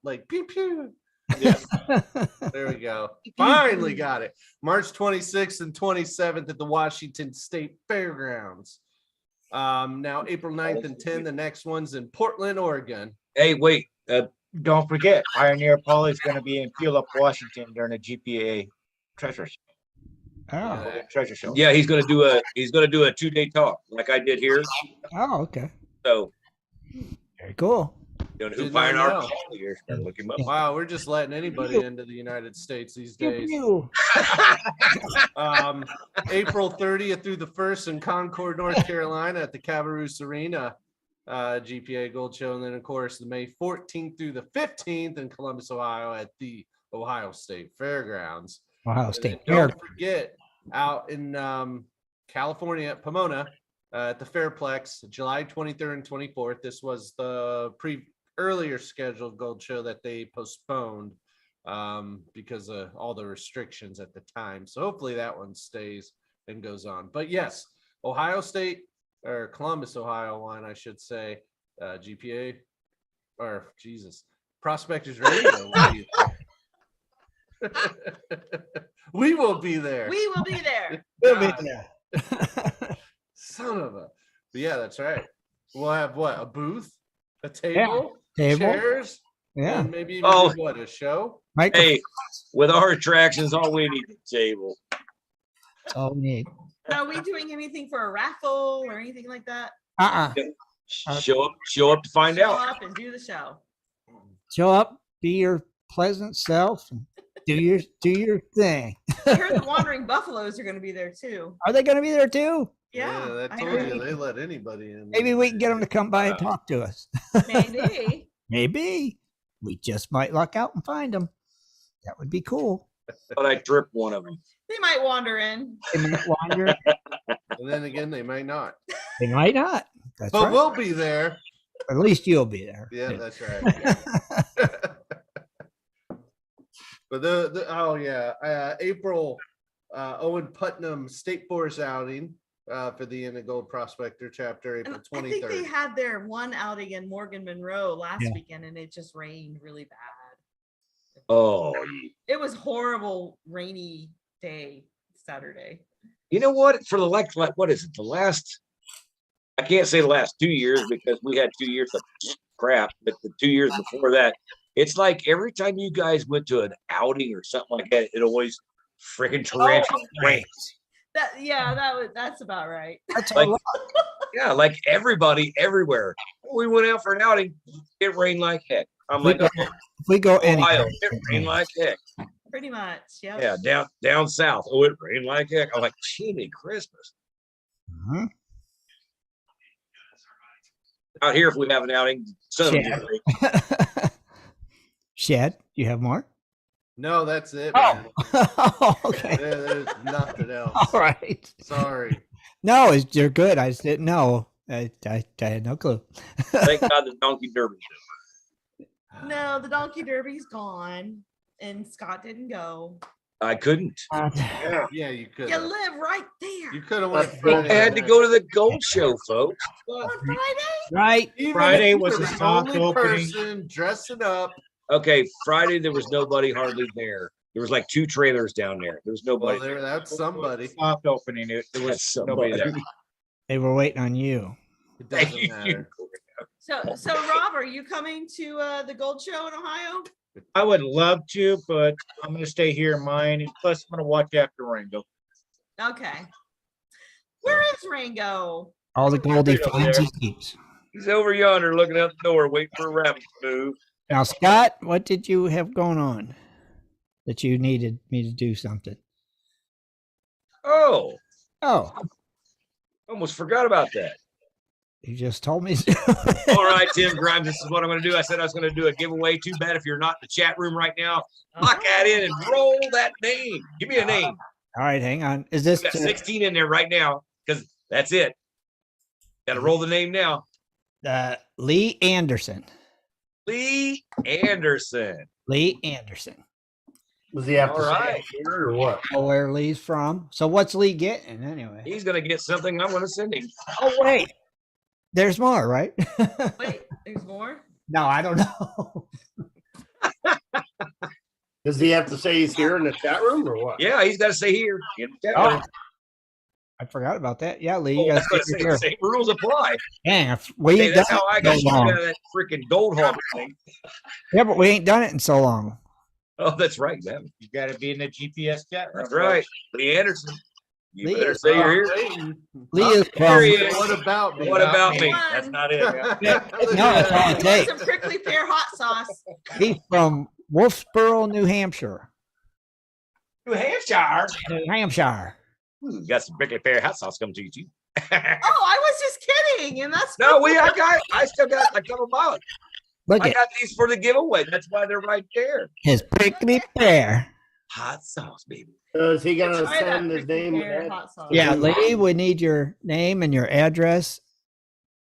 Like pew pew. Yeah. There we go. Finally got it. March 26th and 27th at the Washington State Fairgrounds. Now April 9th and 10th, the next one's in Portland, Oregon. Hey, wait. Don't forget, Pioneer Paul is going to be in Puleup, Washington during the GPA treasure show. Yeah, he's gonna do a 2-day talk like I did here. Oh, okay. So very cool. You know who Pioneer Paul here? Look him up. Wow, we're just letting anybody into the United States these days. April 30th through the 1st in Concord, North Carolina at the Cabarrus Arena GPA Gold Show. And then, of course, the May 14th through the 15th in Columbus, Ohio at the Ohio State Fairgrounds. Ohio State. Don't forget, out in California at Pomona at the Fairplex, July 23rd and 24th. This was the earlier scheduled Gold Show that they postponed because of all the restrictions at the time. So hopefully that one stays and goes on. But yes, Ohio State, or Columbus, Ohio one, I should say, GPA, or Jesus, Prospectors Radio. We will be there. We will be there. We'll be there. Son of a. But yeah, that's right. We'll have what? A booth, a table, Table. chairs, Yeah. And maybe even Oh. do what, a show? Hey, with our attractions, all we need is a table. That's all we need. Now, are we doing anything for a raffle or anything like that? Show up to find Show out. up and do the show. Show up, be your pleasant self, and do your thing. I heard the Wandering Buffaloes are going to be there too. Are they going to be there too? Yeah, I I told heard. you they let anybody in. Maybe we can get them to come by and talk to us. Maybe. Maybe we just might luck out and find them. That would be cool. But I tripped one of them. They might wander in. They might wander. And then again, they might not. They might not. That's But right. we'll be there. At least you'll be there. Yeah, that's right. But April Owen Putnam State Forest outing for the End of Gold Prospector chapter, And April I think they 23rd. had their one outing in Morgan Monroe last Yeah. weekend, and it just rained really bad. Oh, It was horrible rainy day Saturday. you know what? For the like what is it? The last, I can't say the last 2 years because we had 2 years of crap, but the 2 years before that, it's like every time you guys went to an outing or something like that, it always freaking tarantula rains. That's about right. That's Like- a lot. Yeah, like everybody everywhere. We went out for an outing, it rained like heck. I'm like, okay, If we go Ohio, anywhere, it rained like heck. Pretty much. Yep. Yeah, down south. Oh, it rained like heck. I'm like, Jimmy Christmas. Mhm. Out here, if we have an outing, son of a Yeah. bitch. Shad, you have more? No, that's it. Oh. Man. Okay. There's nothing else. All right. Sorry. No, you're good. I just didn't know. I had no clue. Thank God the donkey derby. No, the Donkey Derby's gone, and Scott didn't go. I couldn't. Yeah, you could. You live right there. You could have went. That's Friday I had to night. go to the gold show, folks. On Friday? Right. Even Friday if was you're a the soft only opening. person dressing up. Okay, Friday there was nobody hardly there. There was like 2 trailers down there. There was Well, nobody. that's somebody. Soft opening. It was That's somebody nobody there. there. They were waiting on you. It doesn't matter. So Rob, are you coming to the Gold Show in Ohio? I would love to, but I'm going to stay here in mine. And plus, I'm going to watch after Rango. Okay. Where is Rango? All the gold he Right over finds, there. he keeps. He's over yonder looking out the door, waiting for a rabbit to move. Now, Scott, what did you have going on that you needed me to do something? Oh, Oh, almost forgot about that. you just told me. All right, Tim Grimes, this is what I'm going to do. I said I was going to do a giveaway. Too bad if you're not in the chat room right now. Lock that in and roll that name. Give me a name. All right, hang on. Is this We got 16 in there right now because that's it. Got to roll the name now. Lee Anderson? Lee Anderson. Lee Anderson. Does he have to All say right. it here or what? Know where Lee's from? So what's Lee getting anyway? He's going to get something I'm going to send him. Oh wait, there's more, right? Wait, there's more? No, I don't know. Does he have to say he's here in the chat room or what? Yeah, he's got to say here. In the chat Oh, room. I forgot about that. Yeah, Lee, Oh, you I was gotta going to say say you're the here. same rules apply. Dang, we Hey, ain't that's done how I it got in you so out long. of that freaking gold hog thing. Yeah, but we ain't done it in so long. Oh, that's right, man. You got to be in the GPS chat room. That's right. Lee Anderson. You Lee better is say you're here. Waiting. Lee is There from. he is. What about me? What about me? One. That's not it. man. No, it's all it Want takes. some prickly pear hot sauce. He's from Wolfsboro, New Hampshire. New Hampshire. New Hampshire. Ooh, got some prickly pear hot sauce coming to you too. Oh, I was just kidding, and that's No, I still got a couple miles. Look I at got these for the giveaway. That's why they're right there. his prickly pear. Hot sauce, baby. Is he gonna Try that send his prickly name? pear and hot sauce. Yeah, Lee, we need your name and your address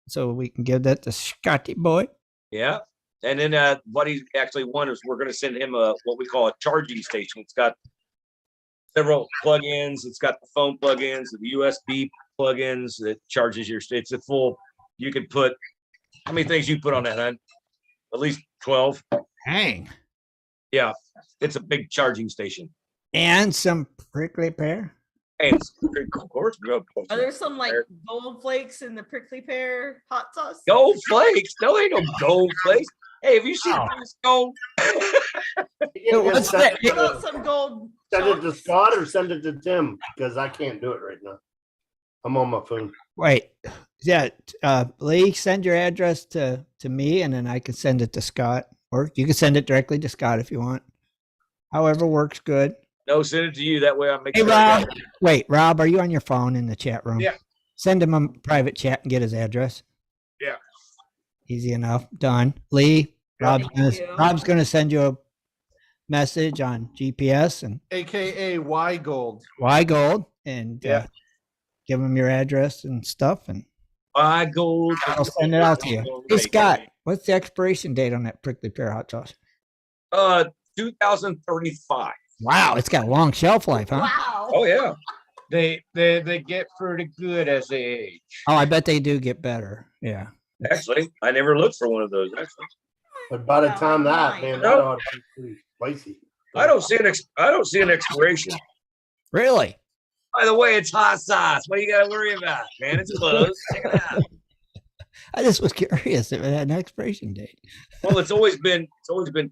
so we can give that to Scotty boy. Yeah. And then what he actually won is we're going to send him a what we call a charging station. It's got several plugins. It's got the phone plugins, the USB plugins that charges your. It's a full. You can put how many things you put on that, hun? At least 12. Hang. Yeah, it's a big charging station. And some prickly pear. And of course, Are there some like gold flakes in the prickly pear hot sauce? gold flakes. No, ain't no gold flakes. Hey, have you seen this gold? What's that? How about some gold? Send it to chunks? Scott or send it to Tim because I can't do it right now. I'm on my phone. Wait, yeah, Lee, send your address to me, and then I can send it to Scott, or you can send it directly to Scott if you want. However works good. No, send it to you. That way I make Hey, sure. I Rob. got it. Wait, Rob, are you on your phone in the chat room? Yeah. Send him a private chat and get his address. Yeah. Easy enough. Done. Lee, Thank you. Rob's gonna send you a message on GPS and AKA Y Gold. Y Gold, and Yeah. give him your address and stuff, and Buy gold. I'll send it out to you. Hey, Scott, what's the expiration date on that prickly pear hot sauce? 2035. Wow, it's got a long shelf life, huh? Wow. Oh yeah. They get pretty good as they age. Oh, I bet they do get better. Yeah. Actually, I never looked for one of those. Actually, But by the Yeah, time that, mine. man, that ought to be pretty spicy. I don't see an expiration. Really? By the way, it's hot sauce. What do you got to worry about, man? It's closed. Check it out. I just was curious if it had an expiration date. Well, it's always been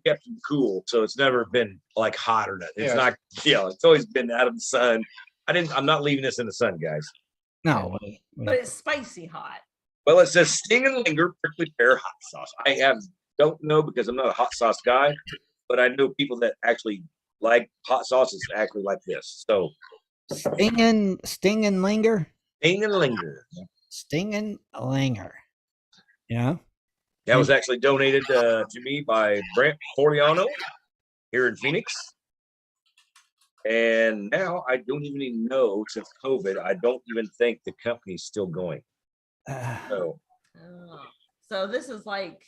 kept cool, so it's never been like hot or nothing. It's Yeah. not. Yeah, it's always been out of the sun. I'm not leaving this in the sun, guys. No. But it's spicy hot. Well, it says Sting and Linger prickly pear hot sauce. I don't know because I'm not a hot sauce guy, but I know people that actually like hot sauces actually like this. So Sting and Linger? Sting and Linger. Sting and Linger. Yeah. That was actually donated to me by Brent Foriano here in Phoenix. And now I don't even know, since COVID, I don't even think the company's still going. So Oh. So this is like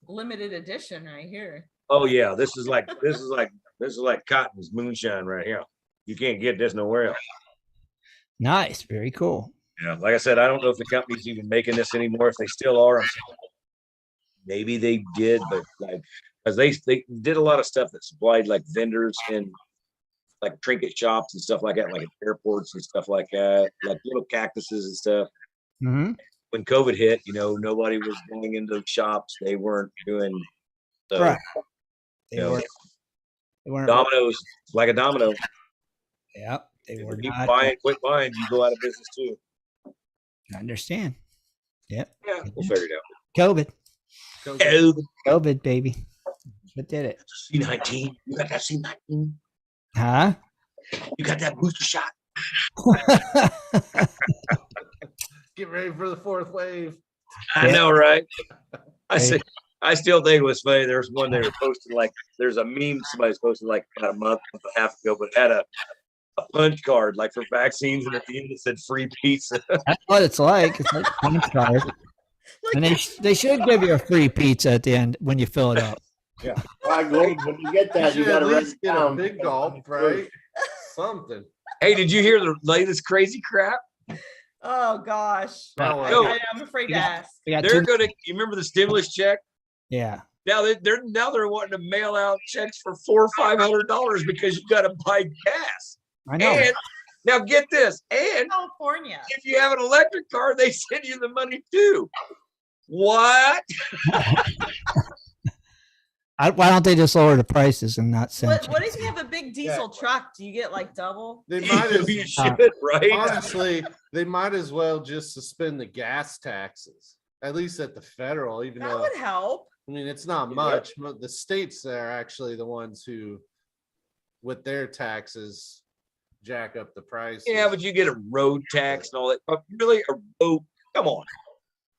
limited edition right here. oh yeah, this is like Cotton's moonshine right here. You can't get this nowhere else. Nice. Very cool. Yeah, like I said, I don't know if the company's even making this anymore. If they still are, maybe they did, but like, because they did a lot of stuff that supplied like vendors and like trinket shops and stuff like that, like at airports and stuff like that, like little cactuses and stuff. Mm-hmm. When COVID hit, nobody was going into the shops. They weren't doing so. Right. You know, They weren't. dominoes, like a domino. Yeah. They If were you not. quit buying, you go out of business too. I understand. Yep. Yeah, we'll figure it out. COVID. Oh, COVID, baby. What did it? C19. You got that C19? Huh? You got that booster shot? Get ready for the fourth wave. I Yeah. know, right? I Hey. say, I still think it was funny. There was one they were posted, like there's a meme somebody's posted like about a month and a half ago, but it had a punch card like for vaccines, and at the end it said free pizza. That's what it's like. It's like a punch card. And they should give you a free pizza at the end when you fill it up. Why Gold? When you get that, you should got to at write least it get a down. big gulp, right? Something. Hey, did you hear the latest crazy crap? Oh gosh. Now what? No. I'm afraid to ask. We got They're two. gonna. You remember the stimulus check? Yeah. Now they're wanting to mail out checks for $400 or $500 because you got to buy gas. I know. And now get this. And California. if you have an electric car, they send you the money too. What? Why don't they just lower the prices and not send What you? if you have a big diesel truck? Do you get like double? They might as You should, right? honestly, they might as well just suspend the gas taxes, at least at the federal, even That though would help. I mean it's not Yeah. much, but the states are actually the ones who, with their taxes, jack up the prices. Yeah, but you get a road tax and all that. But really, a road? Come on.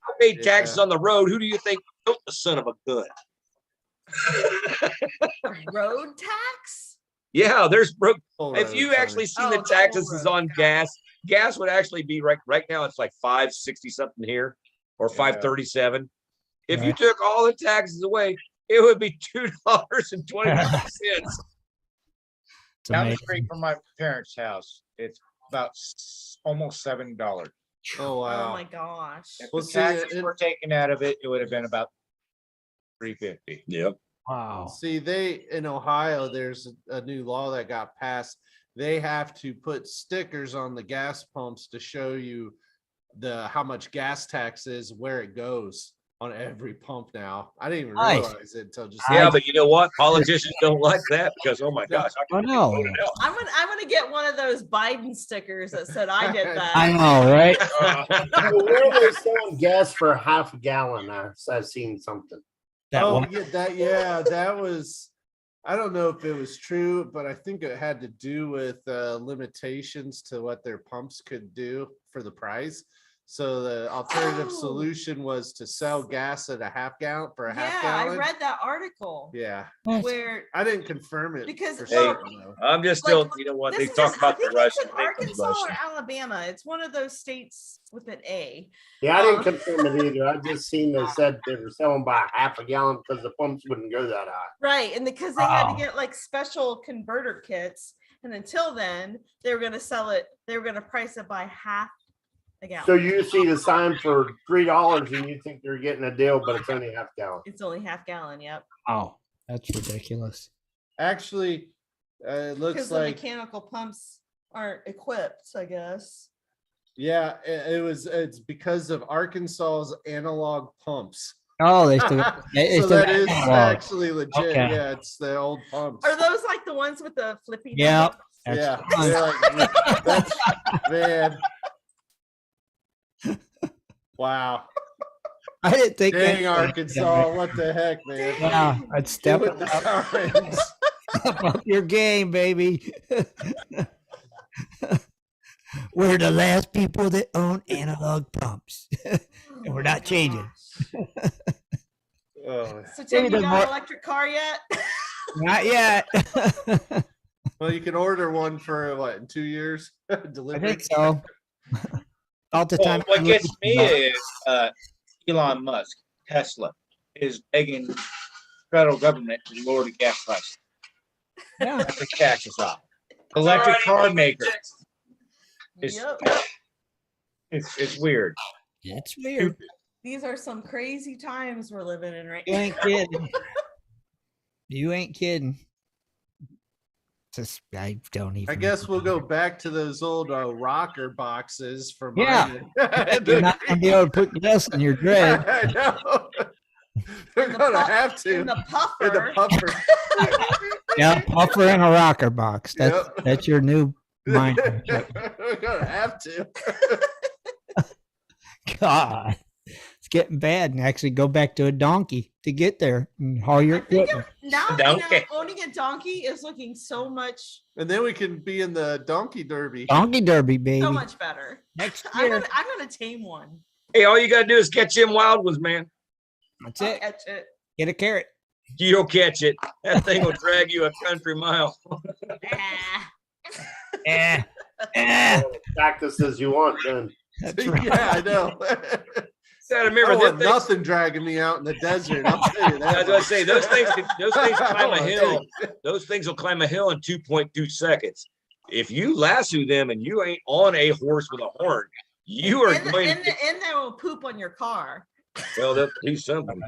I paid taxes Yeah. on the road. Who do you think built the son of a gun? Road tax? Yeah, there's broke. Toll If road, you sorry. actually see Oh, the toll taxes is road, on got gas would actually be right now it's like 560 something here or 537. If you Right. took all the taxes away, it would be $2.25. It's Down the amazing. street from my parents' house, it's about almost $7. Oh Oh wow. my gosh. If Well, the see, taxes it- were taken out of it, it would have been about $3.50. Yep. Wow. See, in Ohio, there's a new law that got passed. They have to put stickers on the gas pumps to show you how much gas tax is, where it goes. on every pump now. I didn't even Nice. realize it until just Yeah, but you know what? Politicians don't like that because, oh my gosh, I know. I'm gonna get one of those Biden stickers that said I did that. I know, right? Well, where are they selling gas for half a gallon? I've seen something. That one. that was. I don't know if it was true, but I think it had to do with limitations to what their pumps could do for the price. So the alternative solution was to sell gas at a half gallon for a half gallon. I read that article. Yeah, Where I didn't confirm it because for Hey, certain, though. I'm just still, you know what? They this talk is- about I the think it's Russian. in Arkansas or Alabama. It's one of those states with an A. Yeah, I didn't confirm it either. I just seen they said they were selling by half a gallon because the pumps wouldn't go that high. Right, and because they had to Wow. get like special converter kits, and until then they were going to sell it. They were going to price it by half a gallon. So you see the sign for $3 and you think they're getting a deal, but it's only half gallon. It's only half gallon. Yep. Oh, that's ridiculous. Actually, it looks Because like the mechanical pumps aren't equipped, I guess. yeah, it's because of Arkansas's analog pumps. Oh, they still. They So still that is analog. actually legit. Okay. Yeah, it's the old pumps. Are those like the ones with the flippy? Yeah. knobs? Yeah, Excellent. they're like, that's, man. Wow. I didn't think. Dang, that- Arkansas, what the heck, man? Yeah, I'd step Get with the up, times. step up your game, baby. We're the last people that own analog pumps, and we're not changing. Oh, So Tim, Maybe you the got more- an electric car yet? Not yet. well, you can order one for what, in 2 years? I Delivery. think so. All the Well, time. what gets me is Elon Musk, Tesla, is begging federal government to lower the gas price. Yeah. The taxes off. Electric car maker. It's, Yep. it's weird. That's weird. These are some crazy times we're living in right You now. ain't kidding. You ain't kidding. Just, I don't even. I guess we'll go back to those old rocker boxes from Yeah. Iron- You're not gonna be able to put gas in your dread. I know. They're gonna have to. In the puffer. In the puffer. Yeah, puffer in a rocker box. That's Yep. that's your new mind. We're gonna have to. God, it's getting bad. And actually, go back to a donkey to get there and haul your I think equipment. now, Donkey. owning a donkey is looking so much And then we can be in the donkey derby. Donkey Derby, baby. so much better. Next I'm year. gonna tame one. Hey, all you got to do is catch them wild ones, man. That's I'll it. catch it. Get a carrot. You don't catch it. That thing will drag you a country mile. Ah. Yeah. Yeah. Practice as you want, then. That's right. Yeah, I know. Gotta I remember don't that want thing. nothing dragging me out in the desert. I'll tell you that. I was gonna say those things climb a Oh, hill. Those things will climb a hill in 2.2 seconds. If you lasso them and you ain't on a horse with a horn, you are And going. and they will poop on your car. Well, they'll do something.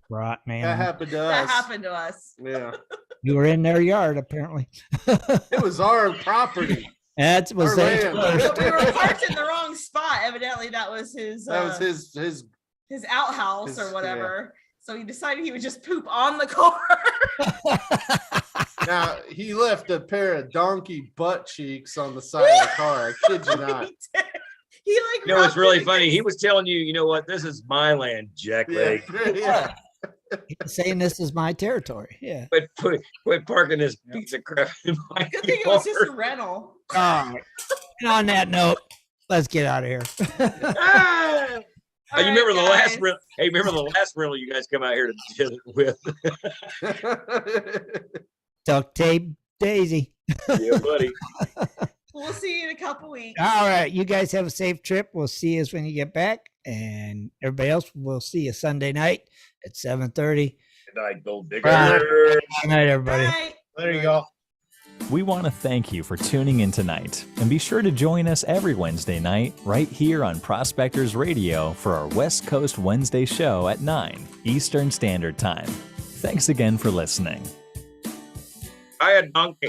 Right, man. That happened to That us. happened to us. Yeah, You were in their yard, apparently. it was our property. That was Our theirs land. first. But we were parked in the wrong spot. Evidently, that was his. That was his. his outhouse his- or whatever. So he decided he would just poop on the car. Now he left a pair of donkey butt cheeks on the side of the car. I kid you not. He like. You know, it's rubbed really it funny. against- He was telling you, you know what? This is my land, Yeah, jackleg. yeah. Saying this is my territory. Yeah. Quit parking this piece of crap in my Good thing it was just a yard. rental. All right. And on that note, let's get out of here. Ah! All You remember right, the last guys. rental? Hey, remember the last rental you guys come out here to deal with? Duct tape Daisy. Yeah, buddy. We'll see you in a couple weeks. All right. You guys have a safe trip. We'll see you when you get back. And everybody else, we'll see you Sunday night at 7:30. Good night, gold digger. Bye. Good night, everybody. Bye. There you go. We want to thank you for tuning in tonight, and be sure to join us every Wednesday night right here on Prospectors Radio for our West Coast Wednesday show at 9 Eastern Standard Time. Thanks again for listening. I had donkey.